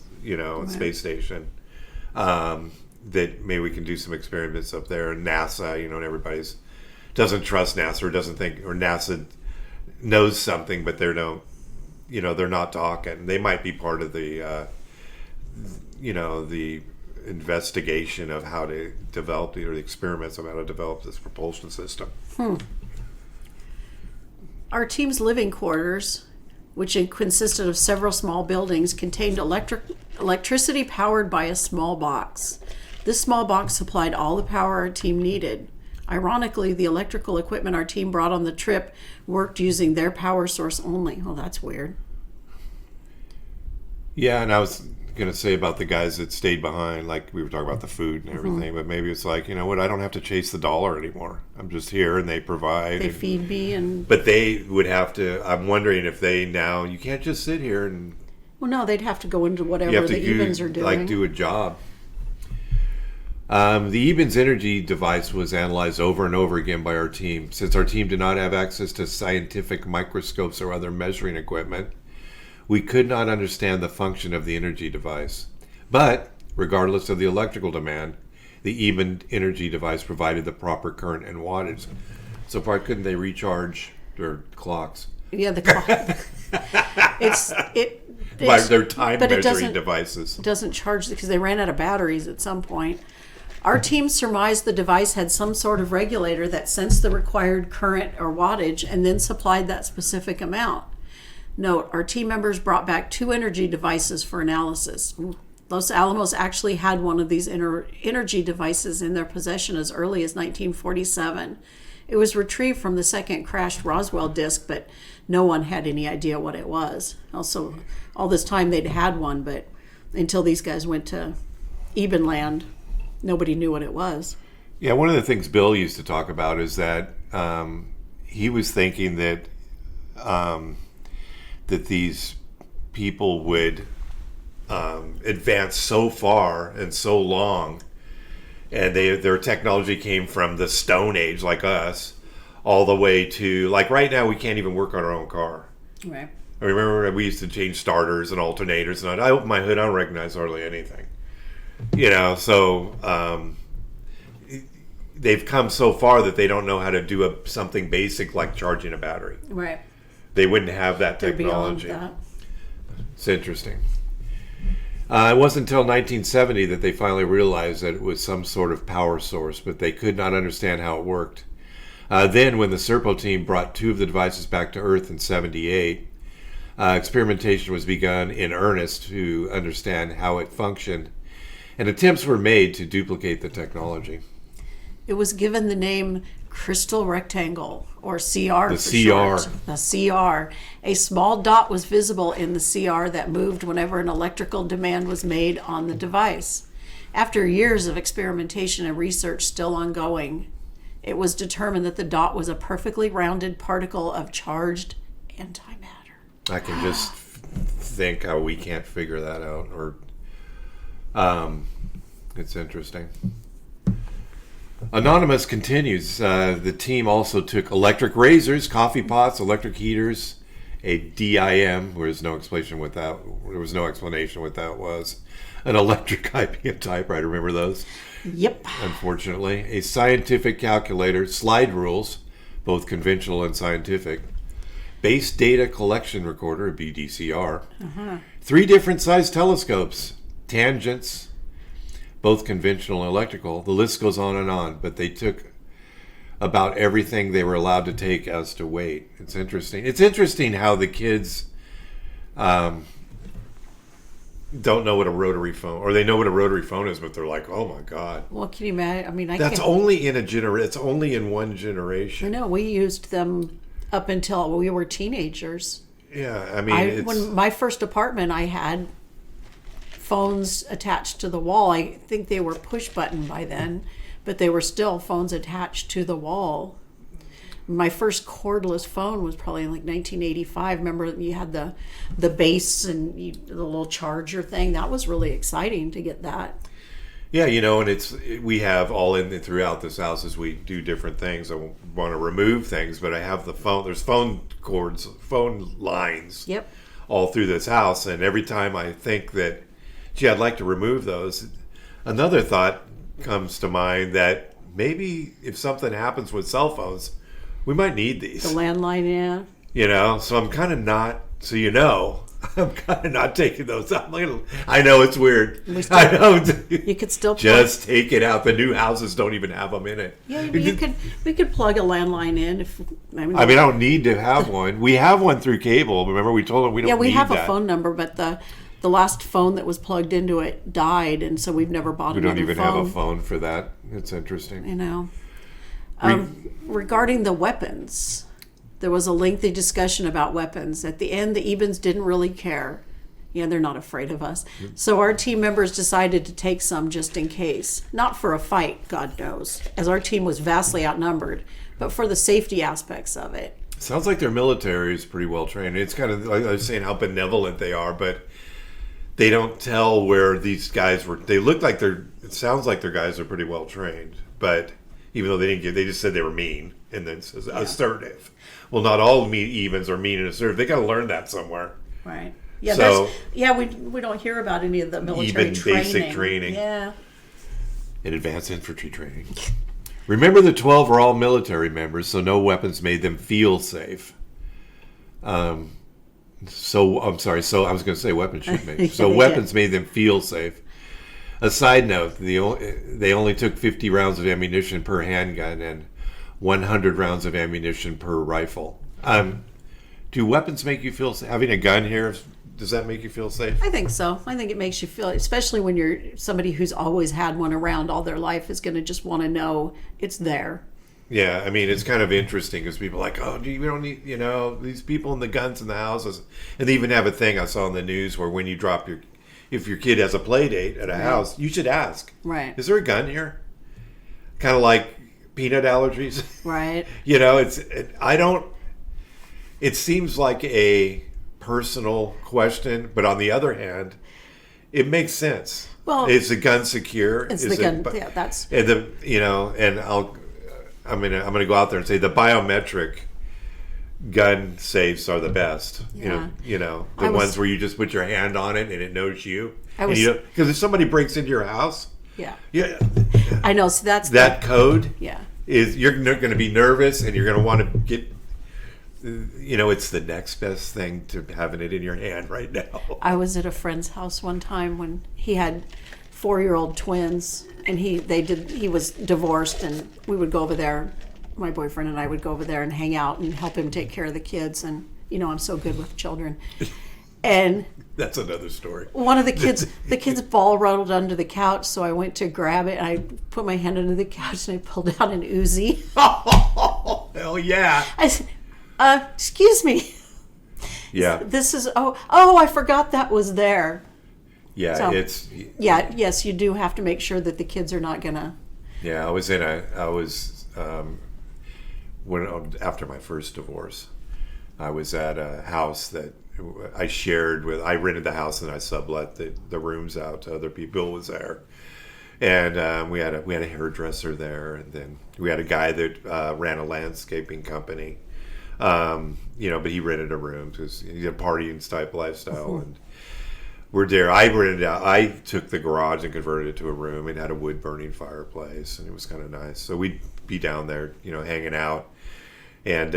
[SPEAKER 2] space station. That maybe we can do some experiments up there. And NASA, and everybody's doesn't trust NASA or doesn't think, or NASA knows something, but they're not talking. They might be part of the, the investigation of how to develop or the experiments of how to develop this propulsion system.
[SPEAKER 1] Our team's living quarters, which consisted of several small buildings, contained electricity powered by a small box. This small box supplied all the power our team needed. Ironically, the electrical equipment our team brought on the trip worked using their power source only. Oh, that's weird.
[SPEAKER 2] Yeah, and I was going to say about the guys that stayed behind, like we were talking about the food and everything, but maybe it's like, I don't have to chase the dollar anymore. I'm just here and they provide.
[SPEAKER 1] They feed me.
[SPEAKER 2] But they would have to, I'm wondering if you can't just sit here and...
[SPEAKER 1] Well, no, they'd have to go into whatever the Ebens are doing.
[SPEAKER 2] Do a job. The Ebens energy device was analyzed over and over again by our team. Since our team did not have access to scientific microscopes or other measuring equipment, we could not understand the function of the energy device. But, regardless of the electrical demand, the Eben energy device provided the proper current and wattage. So why couldn't they recharge their clocks?
[SPEAKER 1] Yeah, the clock.
[SPEAKER 2] By their time measuring devices.
[SPEAKER 1] It doesn't charge because they ran out of batteries at some point. Our team surmised the device had some sort of regulator that sensed the required current or wattage and then supplied that specific amount. Note, our team members brought back 2 energy devices for analysis. Los Alamos actually had one of these energy devices in their possession as early as 1947. It was retrieved from the second crashed Roswell disk, but no one had any idea what it was. Also, all this time they'd had one, but until these guys went to Ebenland, nobody knew what it was.
[SPEAKER 2] Yeah, one of the things Bill used to talk about is that he was thinking that that these people would advance so far and so long and their technology came from the Stone Age, like us, all the way to like right now we can't even work on our own car.
[SPEAKER 1] Right.
[SPEAKER 2] I remember we used to change starters and alternators, and I open my hood, I don't recognize hardly anything. So they've come so far that they don't know how to do something basic like charging a battery.
[SPEAKER 1] Right.
[SPEAKER 2] They wouldn't have that
[SPEAKER 1] They're beyond
[SPEAKER 2] technology.
[SPEAKER 1] that.
[SPEAKER 2] It's interesting. It wasn't until 1970 that they finally realized that it was some sort of power source, but they could not understand how it worked. Then, when the Serpo team brought 2 of the devices back to Earth in '78, experimentation was begun in earnest to understand how it functioned, and attempts were made to duplicate the technology.
[SPEAKER 1] It was given the name Crystal Rectangle, or CR
[SPEAKER 2] The
[SPEAKER 1] for
[SPEAKER 2] CR.
[SPEAKER 1] short. The CR. A small dot was visible in the CR that moved whenever an electrical demand was made on the device. After years of experimentation and research still ongoing, it was determined that the dot was a perfectly rounded particle of charged antimatter.
[SPEAKER 2] I can just think how we can't figure that out, or it's interesting. Anonymous continues. The team also took electric razors, coffee pots, electric heaters, a DIM. There was no explanation what that. There was no explanation what that was. An electric IBM typewriter. Remember those?
[SPEAKER 1] Yep.
[SPEAKER 2] Unfortunately, a scientific calculator, slide rules, both conventional and scientific. Base data collection recorder, a BDCR. 3 different size telescopes, tangents, both conventional and electrical. The list goes on, but they took about everything they were allowed to take as to weight. It's interesting. It's interesting how the kids don't know what a rotary phone, or they know what a rotary phone is, but they're like, "Oh my god!"
[SPEAKER 1] Well, can you imagine? I mean,
[SPEAKER 2] That's only in it's only in one generation.
[SPEAKER 1] I know we used them up until we were teenagers.
[SPEAKER 2] Yeah, I mean,
[SPEAKER 1] When my first apartment, I had phones attached to the wall. I think they were push button by then, but they were still phones attached to the wall. My first cordless phone was probably in like 1985. Remember, you had the base and the little charger thing. That was really exciting to get that.
[SPEAKER 2] Yeah, and we have all in throughout this house as we do different things. I want to remove things, but I have the phone. There's phone cords, phone lines.
[SPEAKER 1] Yep.
[SPEAKER 2] All through this house, and every time I think that, gee, I'd like to remove those, another thought comes to mind that maybe if something happens with cell phones, we might need these.
[SPEAKER 1] The landline, yeah.
[SPEAKER 2] So I'm kind of not. So I'm kind of not taking those out. I know it's weird. I know.
[SPEAKER 1] You could still
[SPEAKER 2] just take it out. The new houses don't even have them in it.
[SPEAKER 1] Yeah, we could plug a landline in if.
[SPEAKER 2] I don't need to have one. We have one through cable. Remember, we told them we don't.
[SPEAKER 1] Yeah, we
[SPEAKER 2] need
[SPEAKER 1] have
[SPEAKER 2] that.
[SPEAKER 1] a phone number, but the last phone that was plugged into it died, and so we've never bought another phone.
[SPEAKER 2] We don't even have a phone for that. It's interesting.
[SPEAKER 1] I know. Regarding the weapons, there was a lengthy discussion about weapons. At the end, the Ebens didn't really care. Yeah, they're not afraid of us. So our team members decided to take some just in case. Not for a fight, God knows, as our team was vastly outnumbered, but for the safety aspects of it.
[SPEAKER 2] Sounds like their military is pretty well trained. It's kind of like I was saying how benevolent they are, but they don't tell where these guys were. They look like it sounds like their guys are pretty well trained, but even though they just said they were mean and then says assertive. Well, not all Ebens are mean and assertive. They got to learn that somewhere.
[SPEAKER 1] Right. Yeah.
[SPEAKER 2] So,
[SPEAKER 1] we don't hear about any of the military
[SPEAKER 2] even
[SPEAKER 1] training.
[SPEAKER 2] Basic training.
[SPEAKER 1] Yeah.
[SPEAKER 2] And advanced infantry training. Remember, the 12 were all military members, so no weapons made them feel safe. So I'm sorry. So I was going to say weapons should make. So weapons made them feel safe. A side note: they only took 50 rounds of ammunition per handgun and 100 rounds of ammunition per rifle. Do weapons make you feel safe? Having a gun here, does that make you feel safe?
[SPEAKER 1] I think so. I think it makes you feel, especially when you're somebody who's always had one around all their life, is going to just want to know it's there.
[SPEAKER 2] Yeah, I mean, it's kind of interesting because people are like, oh, we don't need, these people and the guns in the houses. And they even have a thing I saw in the news where when you drop if your kid has a play date at a house, you should ask,
[SPEAKER 1] right?
[SPEAKER 2] Is there a gun here? Kind of like peanut allergies.
[SPEAKER 1] Right.
[SPEAKER 2] It seems like a personal question, but on the other hand, it makes sense.
[SPEAKER 1] Well,
[SPEAKER 2] is the gun secure?
[SPEAKER 1] It's
[SPEAKER 2] Is
[SPEAKER 1] the gun.
[SPEAKER 2] it,
[SPEAKER 1] Yeah, that's
[SPEAKER 2] and and I'm gonna go out there and say the biometric gun safes are the best.
[SPEAKER 1] Yeah.
[SPEAKER 2] The ones where you just put your hand on it and it knows you.
[SPEAKER 1] Because
[SPEAKER 2] if somebody breaks into your house,
[SPEAKER 1] yeah.
[SPEAKER 2] I
[SPEAKER 1] know. So that's
[SPEAKER 2] that code.
[SPEAKER 1] Yeah.
[SPEAKER 2] Is you're going to be nervous and you're going to want to get. It's the next best thing to having it in your hand right now.
[SPEAKER 1] I was at a friend's house one time when he had 4-year-old twins, and he was divorced, and we would go over there. My boyfriend and I would go over there and hang out and help him take care of the kids. And I'm so good with children. And
[SPEAKER 2] that's another story.
[SPEAKER 1] One of the kid's ball rolled under the couch, so I went to grab it. And I put my hand under the couch and I pulled out an Uzi.
[SPEAKER 2] Oh, hell yeah!
[SPEAKER 1] I said, excuse me.
[SPEAKER 2] Yeah.
[SPEAKER 1] This is I forgot that was there.
[SPEAKER 2] Yeah,
[SPEAKER 1] so,
[SPEAKER 2] it's.
[SPEAKER 1] Yes, you do have to make sure that the kids are not gonna.
[SPEAKER 2] Yeah, after my first divorce, I was at a house that I shared with. I rented the house and I sublet the rooms out to other people. Bill was there, and we had a hairdresser there, and then we had a guy that ran a landscaping company. But he rented a room because he had a partying type lifestyle, and we're there. I took the garage and converted it to a room. It had a wood burning fireplace, and it was kind of nice. So we'd be down there, hanging out, and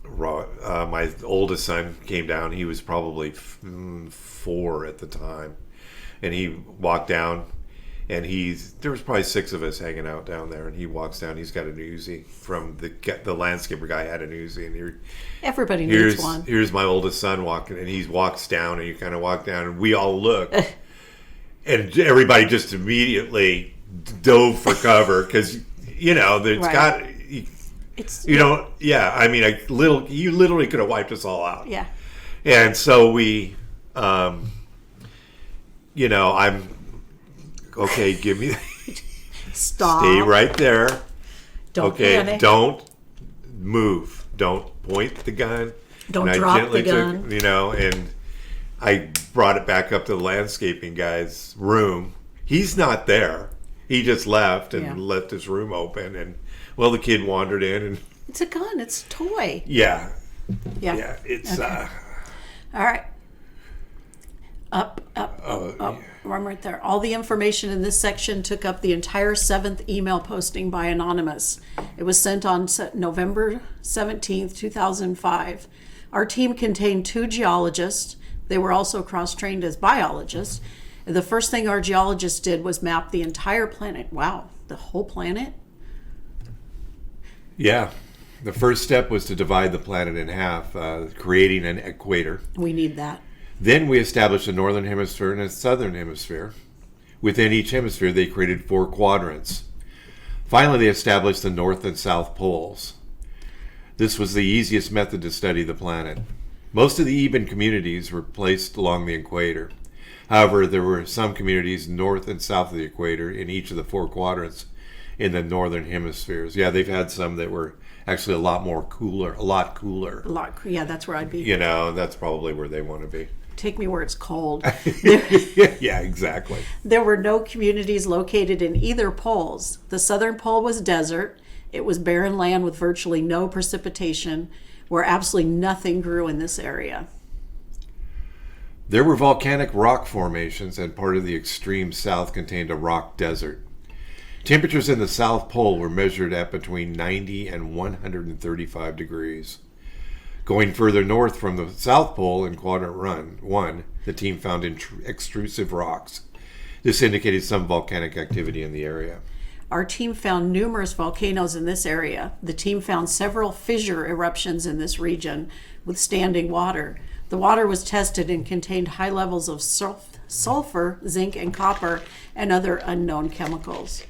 [SPEAKER 2] my oldest son came down. He was probably 4 at the time, and he walked down. And there was probably 6 of us hanging out down there, and he walks down. He's got an Uzi from the landscaper guy had an Uzi, and
[SPEAKER 1] everybody needs one.
[SPEAKER 2] Here's my oldest son walking, and he walks down, and you kind of walk down, and we all look, and everybody just immediately dove for cover because there's got you literally could have wiped us all out.
[SPEAKER 1] Yeah,
[SPEAKER 2] and so we, okay, give me.
[SPEAKER 1] Stop.
[SPEAKER 2] Stay right there.
[SPEAKER 1] Don't panic.
[SPEAKER 2] Don't move. Don't point the gun.
[SPEAKER 1] Don't drop the gun.
[SPEAKER 2] And I brought it back up to the landscaping guy's room. He's not there. He just left and left his room open. And the kid wandered in and.
[SPEAKER 1] It's a gun. It's a toy.
[SPEAKER 2] Yeah.
[SPEAKER 1] Yeah.
[SPEAKER 2] Yeah. It's.
[SPEAKER 1] Okay. All right. Up. I'm right there. All the information in this section took up the entire 7th email posting by Anonymous. It was sent on November 17th, 2005. Our team contained 2 geologists. They were also cross-trained as biologists. And the first thing our geologists did was map the entire planet. Wow, the whole planet?
[SPEAKER 2] Yeah. The first step was to divide the planet in half, creating an equator.
[SPEAKER 1] We need that.
[SPEAKER 2] Then we established a northern hemisphere and a southern hemisphere. Within each hemisphere, they created 4 quadrants. Finally, they established the north and south poles. This was the easiest method to study the planet. Most of the even communities were placed along the equator. However, there were some communities north and south of the equator in each of the 4 quadrants in the northern hemispheres. Yeah, they've had some that were actually a lot cooler.
[SPEAKER 1] Yeah, that's where I'd be.
[SPEAKER 2] That's probably where they want to be.
[SPEAKER 1] Take me where it's cold.
[SPEAKER 2] Yeah, exactly.
[SPEAKER 1] There were no communities located in either poles. The southern pole was desert. It was barren land with virtually no precipitation, where absolutely nothing grew in this area.
[SPEAKER 2] There were volcanic rock formations, and part of the extreme south contained a rock desert. Temperatures in the South Pole were measured at between 90 and 135 degrees. Going further north from the South Pole in Quadrant 1, the team found extrusive rocks. This indicated some volcanic activity in the area.
[SPEAKER 1] Our team found numerous volcanoes in this area. The team found several fissure eruptions in this region with standing water. The water was tested and contained high levels of sulfur, zinc, and copper, and other unknown chemicals.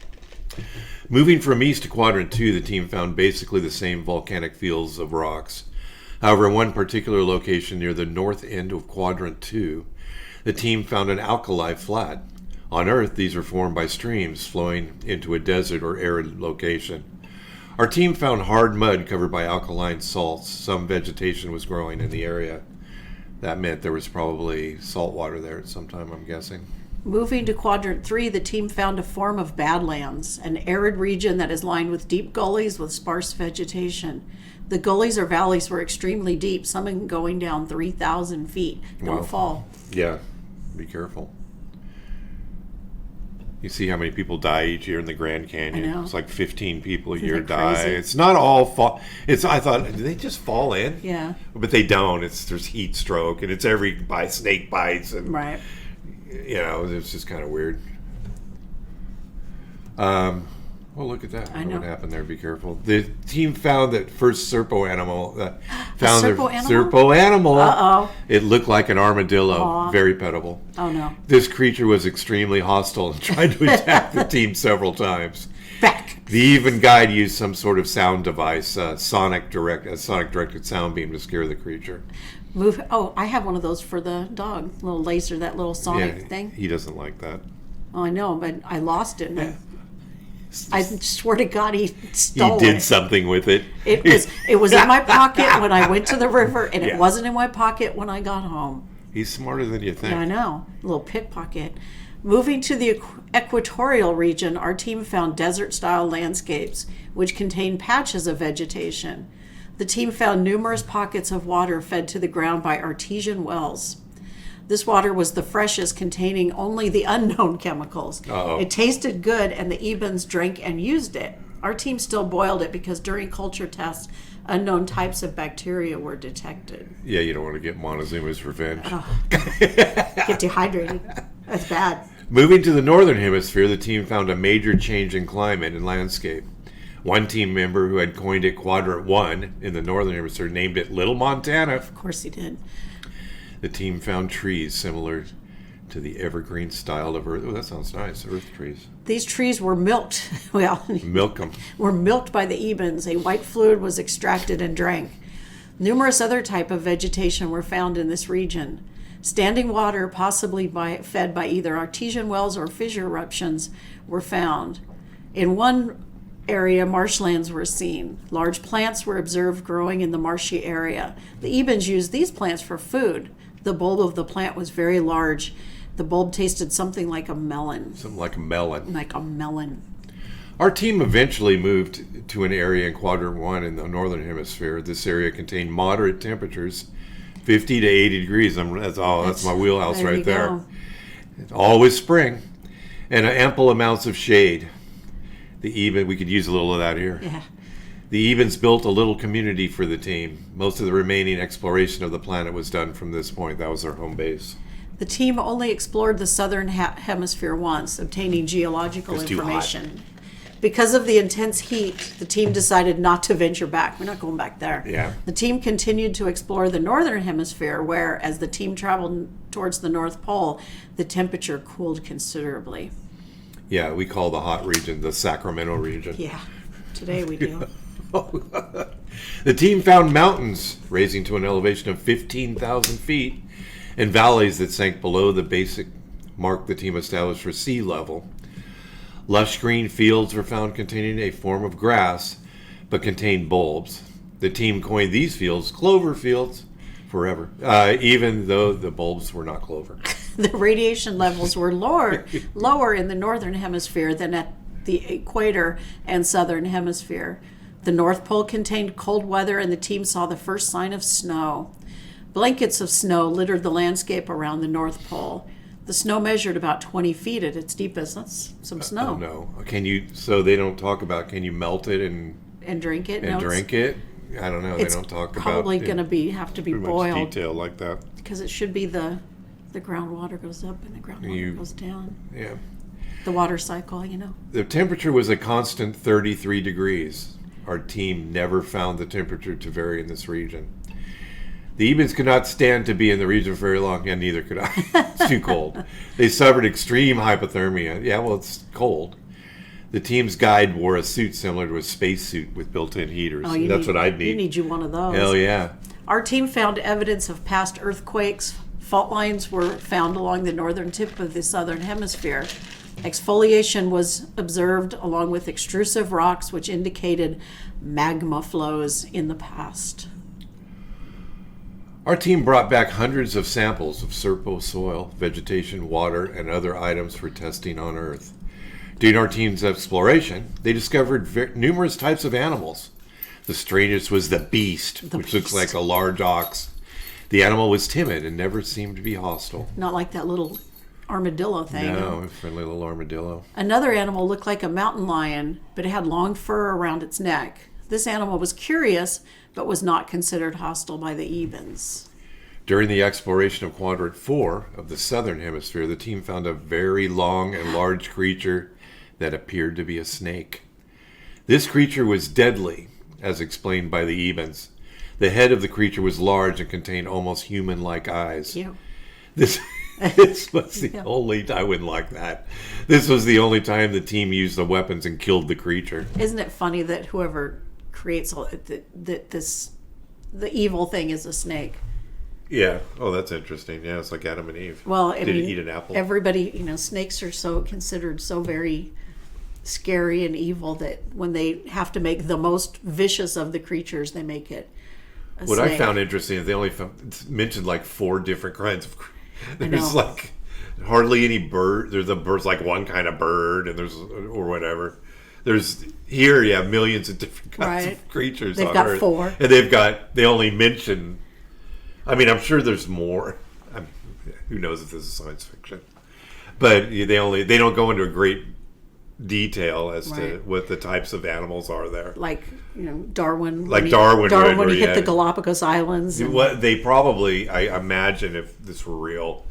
[SPEAKER 2] Moving from east to Quadrant 2, the team found basically the same volcanic fields of rocks. However, in one particular location near the north end of Quadrant 2, the team found an alkali flat. On Earth, these were formed by streams flowing into a desert or arid location. Our team found hard mud covered by alkaline salts. Some vegetation was growing in the area. That meant there was probably salt water there at some time, I'm guessing.
[SPEAKER 1] Moving to Quadrant 3, the team found a form of badlands, an arid region that is lined with deep gullies with sparse vegetation. The gullies or valleys were extremely deep, some going down 3,000 feet. Don't
[SPEAKER 2] Wow.
[SPEAKER 1] fall.
[SPEAKER 2] Yeah, be careful. You see how many people die each year in the Grand Canyon?
[SPEAKER 1] I know.
[SPEAKER 2] It's like 15 people a
[SPEAKER 1] Isn't
[SPEAKER 2] year
[SPEAKER 1] that
[SPEAKER 2] die.
[SPEAKER 1] crazy?
[SPEAKER 2] It's not all fall. I thought, do they just fall in?
[SPEAKER 1] Yeah,
[SPEAKER 2] But they don't. There's heat stroke, and it's snake bites, and
[SPEAKER 1] right.
[SPEAKER 2] it's just kind of weird. Well, look at that.
[SPEAKER 1] I know.
[SPEAKER 2] What happened there? Be careful. The team found that first Serpo animal. Found
[SPEAKER 1] Serpo
[SPEAKER 2] their
[SPEAKER 1] animal?
[SPEAKER 2] Serpo animal.
[SPEAKER 1] Uh-oh.
[SPEAKER 2] It looked like an armadillo.
[SPEAKER 1] Aw.
[SPEAKER 2] Very petable.
[SPEAKER 1] Oh, no.
[SPEAKER 2] This creature was extremely hostile and tried to attack the team several times.
[SPEAKER 1] Back.
[SPEAKER 2] The even guide used some sort of sound device, a sonic directed sound beam to scare the creature.
[SPEAKER 1] Oh, I have one of those for the dog. Little laser, that little sonic thing.
[SPEAKER 2] He doesn't like that.
[SPEAKER 1] Oh, I know, but I lost it. And I swear to God, he
[SPEAKER 2] He
[SPEAKER 1] stole
[SPEAKER 2] did
[SPEAKER 1] it.
[SPEAKER 2] something with it.
[SPEAKER 1] It was in my pocket when I went to the river, and
[SPEAKER 2] Yeah.
[SPEAKER 1] it wasn't in my pocket when I got home.
[SPEAKER 2] He's smarter than you think.
[SPEAKER 1] Yeah, I know. A little pickpocket. Moving to the equatorial region, our team found desert-style landscapes, which contain patches of vegetation. The team found numerous pockets of water fed to the ground by artesian wells. This water was the freshest, containing only the unknown chemicals.
[SPEAKER 2] Uh-oh.
[SPEAKER 1] It tasted good, and the Ebens drank and used it. Our team still boiled it because during culture tests, unknown types of bacteria were detected.
[SPEAKER 2] Yeah, you don't want to get Montezuma's revenge.
[SPEAKER 1] Get dehydrated. That's bad.
[SPEAKER 2] Moving to the northern hemisphere, the team found a major change in climate and landscape. One team member who had coined it Quadrant 1 in the northern hemisphere named it Little Montana.
[SPEAKER 1] Of course he did.
[SPEAKER 2] The team found trees similar to the evergreen style of Earth. Oh, that sounds nice. Earth trees.
[SPEAKER 1] These trees were milked. Well,
[SPEAKER 2] Milk them.
[SPEAKER 1] were milked by the Ebens. A white fluid was extracted and drank. Numerous other type of vegetation were found in this region. Standing water, possibly fed by either artesian wells or fissure eruptions, were found. In one area, marshlands were seen. Large plants were observed growing in the marshy area. The Ebens used these plants for food. The bulb of the plant was very large. The bulb tasted something like a melon.
[SPEAKER 2] Something like a melon.
[SPEAKER 1] Like a melon.
[SPEAKER 2] Our team eventually moved to an area in Quadrant 1 in the northern hemisphere. This area contained moderate temperatures, 50 to 80 degrees. That's my wheelhouse
[SPEAKER 1] There
[SPEAKER 2] right
[SPEAKER 1] you
[SPEAKER 2] there.
[SPEAKER 1] go.
[SPEAKER 2] It's always spring. And ample amounts of shade. We could use a little of that here.
[SPEAKER 1] Yeah.
[SPEAKER 2] The Ebens built a little community for the team. Most of the remaining exploration of the planet was done from this point. That was their home base.
[SPEAKER 1] The team only explored the southern hemisphere once, obtaining geological
[SPEAKER 2] It's too hot.
[SPEAKER 1] information. Because of the intense heat, the team decided not to venture back. We're not going back there.
[SPEAKER 2] Yeah.
[SPEAKER 1] The team continued to explore the northern hemisphere, where, as the team traveled towards the North Pole, the temperature cooled considerably.
[SPEAKER 2] Yeah, we call the hot region the Sacramento region.
[SPEAKER 1] Yeah, today we do.
[SPEAKER 2] The team found mountains raising to an elevation of 15,000 feet and valleys that sank below the basic mark the team established for sea level. Lush green fields were found containing a form of grass, but contained bulbs. The team coined these fields clover fields forever, even though the bulbs were not clover.
[SPEAKER 1] The radiation levels were lower in the northern hemisphere than at the equator and southern hemisphere. The North Pole contained cold weather, and the team saw the first sign of snow. Blankets of snow littered the landscape around the North Pole. The snow measured about 20 feet at its deepest. That's some snow.
[SPEAKER 2] Oh, no. So they don't talk about, can you melt it and
[SPEAKER 1] drink it? No,
[SPEAKER 2] drink it? I don't know. They don't talk about
[SPEAKER 1] probably going to have to be
[SPEAKER 2] too much
[SPEAKER 1] boiled,
[SPEAKER 2] detail like that.
[SPEAKER 1] because it should be the groundwater goes up and the groundwater goes down.
[SPEAKER 2] Yeah.
[SPEAKER 1] The water cycle,
[SPEAKER 2] The temperature was a constant 33 degrees. Our team never found the temperature to vary in this region. The Ebens could not stand to be in the region for very long, and neither could I. It's too cold. They suffered extreme hypothermia. Yeah, well, it's cold. The team's guide wore a suit similar to a spacesuit with built-in heaters. That's what I'd need.
[SPEAKER 1] You need one of those.
[SPEAKER 2] Hell yeah.
[SPEAKER 1] Our team found evidence of past earthquakes. Fault lines were found along the northern tip of the southern hemisphere. Exfoliation was observed along with extrusive rocks, which indicated magma flows in the past.
[SPEAKER 2] Our team brought back hundreds of samples of Serpo soil, vegetation, water, and other items for testing on Earth. During our team's exploration, they discovered numerous types of animals. The strangest was the beast, which looks like a large ox. The animal was timid and never seemed to be hostile.
[SPEAKER 1] Not like that little armadillo thing.
[SPEAKER 2] No, a friendly little armadillo.
[SPEAKER 1] Another animal looked like a mountain lion, but it had long fur around its neck. This animal was curious, but was not considered hostile by the Ebens.
[SPEAKER 2] During the exploration of Quadrant 4 of the southern hemisphere, the team found a very long and large creature that appeared to be a snake. This creature was deadly, as explained by the Ebens. The head of the creature was large and contained almost human-like eyes.
[SPEAKER 1] Ew.
[SPEAKER 2] This was the only... I wouldn't like that. This was the only time the team used the weapons and killed the creature.
[SPEAKER 1] Isn't it funny that whoever creates the evil thing is a snake?
[SPEAKER 2] Yeah. Oh, that's interesting. Yeah, it's like Adam and Eve.
[SPEAKER 1] Well, I
[SPEAKER 2] Did
[SPEAKER 1] mean,
[SPEAKER 2] it eat an apple?
[SPEAKER 1] Everybody, snakes are so considered so very scary and evil that when they have to make the most vicious of the creatures, they make it a
[SPEAKER 2] What
[SPEAKER 1] snake.
[SPEAKER 2] I found interesting is they only mentioned like 4 different kinds of. There's like hardly any bird. There's a bird's like one kind of bird, and there's or whatever. There's here, millions of different kinds of creatures.
[SPEAKER 1] They've
[SPEAKER 2] on
[SPEAKER 1] got
[SPEAKER 2] Earth.
[SPEAKER 1] 4,
[SPEAKER 2] and they only mention. I mean, I'm sure there's more. Who knows if this is science fiction? But they don't go into a great detail as to what the types of animals are there.
[SPEAKER 1] Like Darwin.
[SPEAKER 2] Like Darwin
[SPEAKER 1] when he hit the Galapagos Islands.
[SPEAKER 2] What they probably, I imagine, if this were real,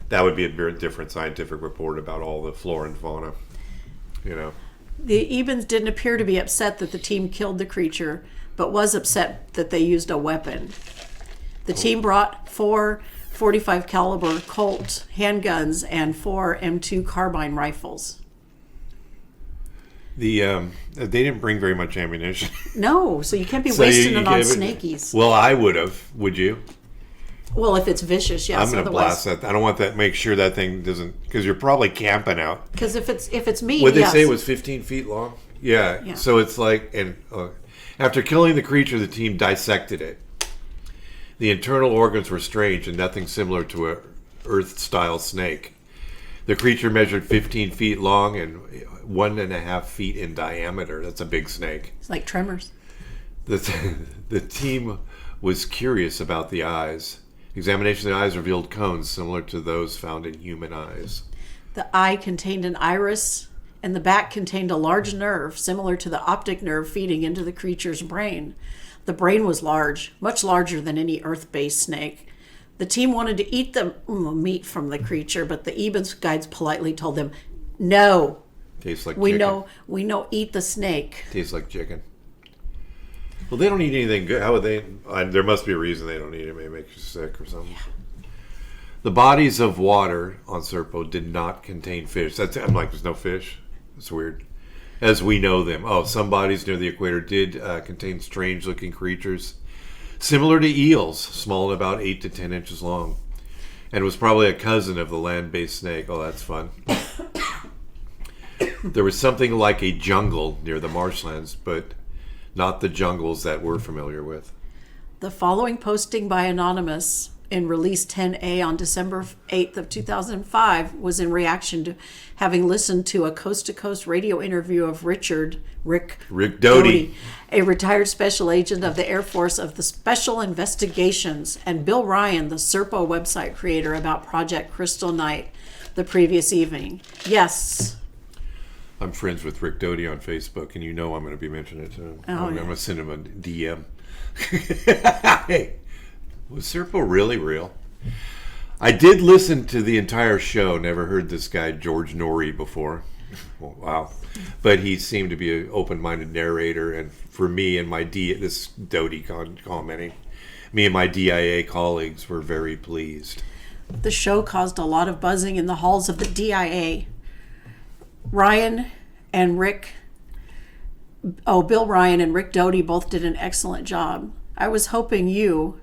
[SPEAKER 2] that would be a very different scientific report about all the flora and fauna.
[SPEAKER 1] The Ebens didn't appear to be upset that the team killed the creature, but was upset that they used a weapon. The team brought 4 .45 caliber Colt handguns and 4 M2 carbine rifles.
[SPEAKER 2] They didn't bring very much ammunition.
[SPEAKER 1] No, so you can't be wasting it on snakies.
[SPEAKER 2] Well, I would have. Would you?
[SPEAKER 1] Well, if it's vicious, yes.
[SPEAKER 2] I'm going to blast that. I don't want that. Make sure that thing doesn't, because you're probably camping out.
[SPEAKER 1] Because if it's meat,
[SPEAKER 2] Would they
[SPEAKER 1] yes.
[SPEAKER 2] say it was 15 feet long? Yeah. So it's like, and after killing the creature, the team dissected it. The internal organs were strange and nothing similar to a Earth-style snake. The creature measured 15 feet long and 1.5 feet in diameter. That's a big snake.
[SPEAKER 1] It's like tremors.
[SPEAKER 2] The team was curious about the eyes. Examination of the eyes revealed cones similar to those found in human eyes.
[SPEAKER 1] The eye contained an iris, and the back contained a large nerve similar to the optic nerve feeding into the creature's brain. The brain was large, much larger than any Earth-based snake. The team wanted to eat the meat from the creature, but the Ebens guides politely told them, "No,
[SPEAKER 2] Tastes like
[SPEAKER 1] we
[SPEAKER 2] chicken.
[SPEAKER 1] we know, eat the snake."
[SPEAKER 2] Tastes like chicken. Well, they don't eat anything good. How would they? There must be a reason they don't eat it. Maybe it makes you sick or something. Yeah. The bodies of water on Serpo did not contain fish. I'm like, there's no fish. It's weird. As we know them. Oh, some bodies near the equator did contain strange-looking creatures, similar to eels, small and about 8 to 10 inches long, and was probably a cousin of the land-based snake. Oh, that's fun. There was something like a jungle near the marshlands, but not the jungles that we're familiar with.
[SPEAKER 1] The following posting by Anonymous in Release 10A on December 8th of 2005 was in reaction to having listened to a coast-to-coast radio interview of Rick
[SPEAKER 2] Doty,
[SPEAKER 1] a retired special agent of the Air Force of the Special Investigations, and Bill Ryan, the Serpo website creator, about Project Crystal Night the previous evening. Yes.
[SPEAKER 2] I'm friends with Rick Doty on Facebook, and I'm going to be mentioning it to him. I'm going to send him a DM. Hey, was Serpo really real? I did listen to the entire show. Never heard this guy George Norrie before. Wow. But he seemed to be an open-minded narrator, and for me and my this Doty commenting, me and my DIA colleagues were very pleased.
[SPEAKER 1] The show caused a lot of buzzing in the halls of the DIA. Bill Ryan and Rick Doty both did an excellent job. I was hoping you,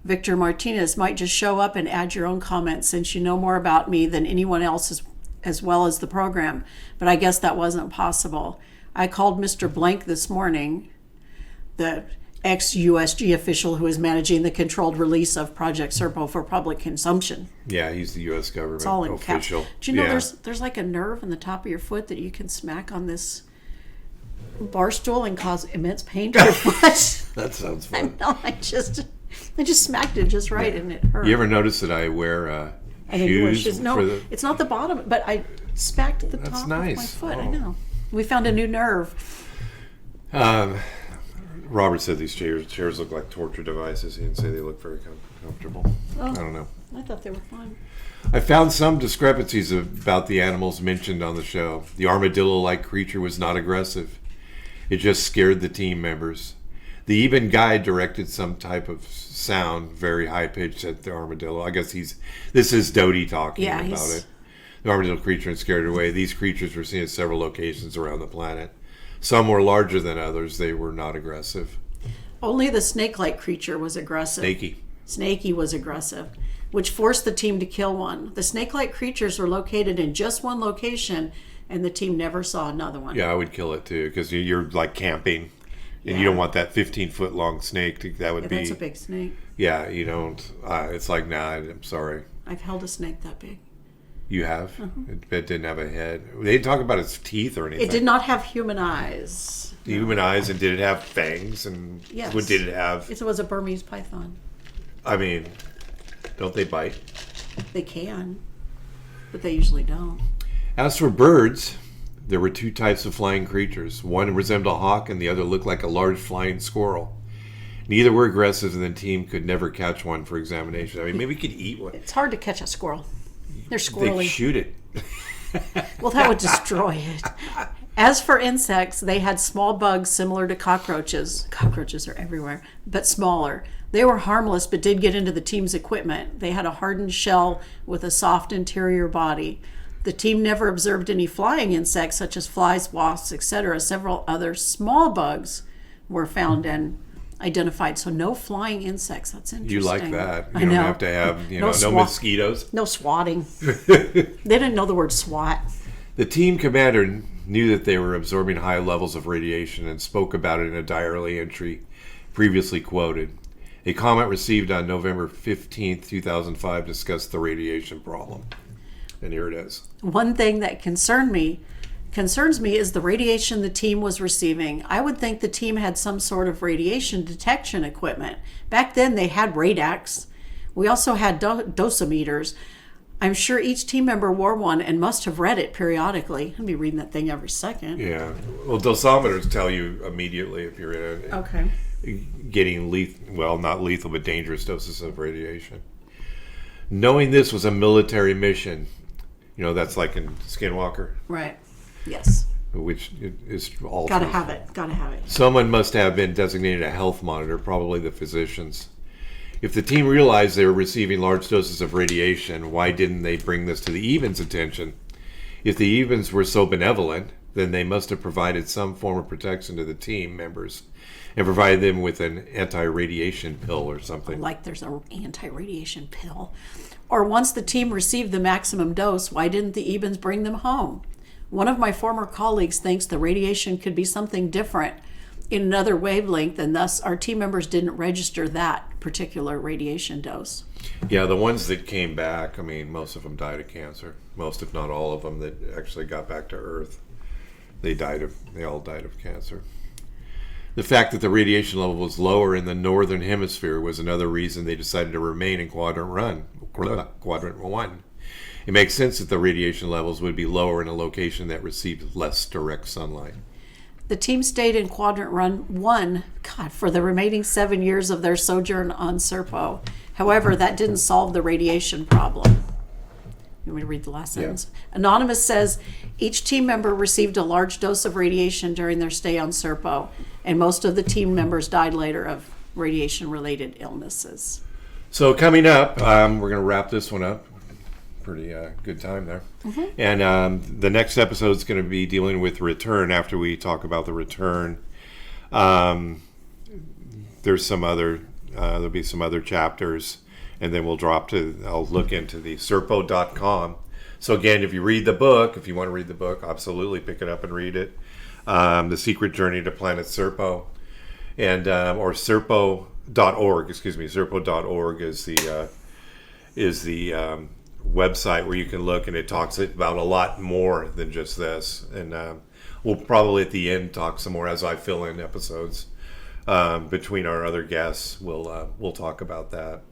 [SPEAKER 1] Victor Martinez, might just show up and add your own comments, since you know more about me than anyone else as well as the program, but I guess that wasn't possible. I called Mr. Blank this morning, the ex-USG official who is managing the controlled release of Project Serpo for public consumption.
[SPEAKER 2] Yeah, he's the U.S. government
[SPEAKER 1] It's all in caps.
[SPEAKER 2] official.
[SPEAKER 1] Do you know
[SPEAKER 2] Yeah.
[SPEAKER 1] there's like a nerve in the top of your foot that you can smack on this bar stool and cause immense pain to your foot?
[SPEAKER 2] That sounds
[SPEAKER 1] I
[SPEAKER 2] fun.
[SPEAKER 1] know. I just smacked it just right, and it hurt.
[SPEAKER 2] You ever notice that I wear
[SPEAKER 1] I know you wear
[SPEAKER 2] shoes?
[SPEAKER 1] shoes. No,
[SPEAKER 2] for the...
[SPEAKER 1] it's not the bottom, but I smacked the
[SPEAKER 2] That's
[SPEAKER 1] top
[SPEAKER 2] nice.
[SPEAKER 1] of my foot. I
[SPEAKER 2] Oh.
[SPEAKER 1] know. We found a new nerve.
[SPEAKER 2] Robert said these chairs look like torture devices. He didn't say they look very comfortable. I don't know.
[SPEAKER 1] I thought they were fun.
[SPEAKER 2] I found some discrepancies about the animals mentioned on the show. The armadillo-like creature was not aggressive. It just scared the team members. The even guide directed some type of sound, very high-pitched, at the armadillo. I guess this is Doty talking about it. The armadillo creature and scared it away. These creatures were seen at several locations around the planet. Some were larger than others. They were not aggressive.
[SPEAKER 1] Only the snake-like creature was aggressive. Snaky was aggressive, which forced the team to kill one. The snake-like creatures were located in just one location, and the team never saw another one.
[SPEAKER 2] Yeah, I would kill it too, because you're like camping, and you don't want that 15-foot long snake.
[SPEAKER 1] That's a big snake.
[SPEAKER 2] Yeah, you don't. It's like, nah, I'm sorry.
[SPEAKER 1] I've held a snake that big.
[SPEAKER 2] You have? It didn't have a head. They didn't talk about its teeth or anything.
[SPEAKER 1] It did not have human eyes.
[SPEAKER 2] Human eyes, and did it have fangs? And
[SPEAKER 1] yes.
[SPEAKER 2] What did it have?
[SPEAKER 1] It was a Burmese python.
[SPEAKER 2] I mean, don't they bite?
[SPEAKER 1] They can, but they usually don't.
[SPEAKER 2] As for birds, there were two types of flying creatures. One resembled a hawk, and the other looked like a large flying squirrel. Neither were aggressive, and the team could never catch one for examination. I mean, maybe we could eat one.
[SPEAKER 1] It's hard to catch a squirrel. They're
[SPEAKER 2] They
[SPEAKER 1] squirrely.
[SPEAKER 2] shoot it.
[SPEAKER 1] Well, that would destroy it. As for insects, they had small bugs similar to cockroaches. Cockroaches are everywhere, but smaller. They were harmless, but did get into the team's equipment. They had a hardened shell with a soft interior body. The team never observed any flying insects, such as flies, wasps, etc. Several other small bugs were found and identified. So no flying insects. That's interesting.
[SPEAKER 2] You like that.
[SPEAKER 1] I
[SPEAKER 2] You don't
[SPEAKER 1] know.
[SPEAKER 2] have to have, no
[SPEAKER 1] swat-
[SPEAKER 2] mosquitoes.
[SPEAKER 1] No swatting. They didn't know the word SWAT.
[SPEAKER 2] The team commander knew that they were absorbing high levels of radiation and spoke about it in a diary entry previously quoted. A comment received on November 15th, 2005 discussed the radiation problem. And here it is.
[SPEAKER 1] One thing that concerns me is the radiation the team was receiving. I would think the team had some sort of radiation detection equipment. Back then they had Radax. We also had dosimeters. I'm sure each team member wore one and must have read it periodically. I'd be reading that thing every second.
[SPEAKER 2] Yeah. Well, dosimeters tell you immediately if you're getting not lethal, but dangerous doses of radiation. Knowing this was a military mission, that's like in Skinwalker.
[SPEAKER 1] Right. Yes.
[SPEAKER 2] Which is all
[SPEAKER 1] Gotta
[SPEAKER 2] true.
[SPEAKER 1] have it.
[SPEAKER 2] Someone must have been designated a health monitor, probably the physicians. If the team realized they were receiving large doses of radiation, why didn't they bring this to the Evens' attention? If the Evens were so benevolent, then they must have provided some form of protection to the team members and provided them with an anti-radiation pill or something.
[SPEAKER 1] Like there's an anti-radiation pill. Or once the team received the maximum dose, why didn't the Evens bring them home? One of my former colleagues thinks the radiation could be something different in another wavelength, and thus our team members didn't register that particular radiation dose.
[SPEAKER 2] Yeah, the ones that came back, most of them died of cancer. Most, if not all of them, that actually got back to Earth, they all died of cancer. The fact that the radiation level was lower in the northern hemisphere was another reason they decided to remain in Quadrant 1. It makes sense that the radiation levels would be lower in a location that received less direct sunlight.
[SPEAKER 1] The team stayed in Quadrant 1 for the remaining 7 years of their sojourn on Serpo. However, that didn't solve the radiation problem. You want me to read the last sentence? Yeah. Anonymous says, each team member received a large dose of radiation during their stay on Serpo, and most of the team members died later of radiation-related illnesses.
[SPEAKER 2] So coming up, we're going to wrap this one up. Pretty good time there. Mm-hmm. And the next episode is going to be dealing with return. After we talk about the return, there's some other there'll be some other chapters, and then I'll look into the serpo.com. So again, if you want to read the book, absolutely pick it up and read it. The Secret Journey to Planet Serpo. and or Serpo.org. Excuse me, Serpo.org is the website where you can look, and it talks about a lot more than just this. And we'll probably at the end talk some more as I fill in episodes between our other guests. We'll talk about that.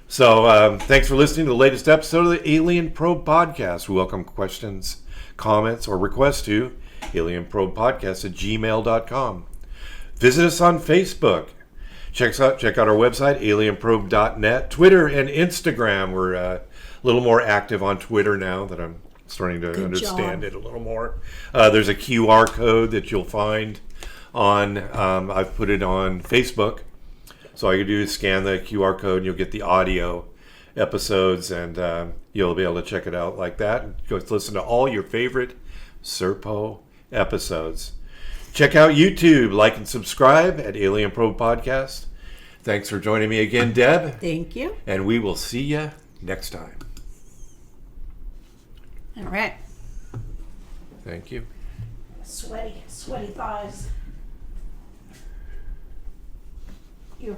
[SPEAKER 2] So thanks for listening to the latest episode of the Alien Probe Podcast. We welcome questions, comments, or requests to alienprobepodcast@gmail.com. Visit us on Facebook. Check out our website, alienprobe.net, Twitter, and Instagram. We're a little more active on Twitter now that I'm starting to understand it a little more. There's a QR code that you'll find on, I've put it on Facebook. So all you do is scan the QR code and you'll get the audio episodes, and you'll be able to check it out like that. And go listen to all your favorite Serpo episodes. Check out YouTube, like and subscribe at Alien Probe Podcast. Thanks for joining me again, Deb.
[SPEAKER 1] Thank you.
[SPEAKER 2] And we will see you next time.
[SPEAKER 1] All right.
[SPEAKER 2] Thank you.
[SPEAKER 1] Sweaty thighs. You.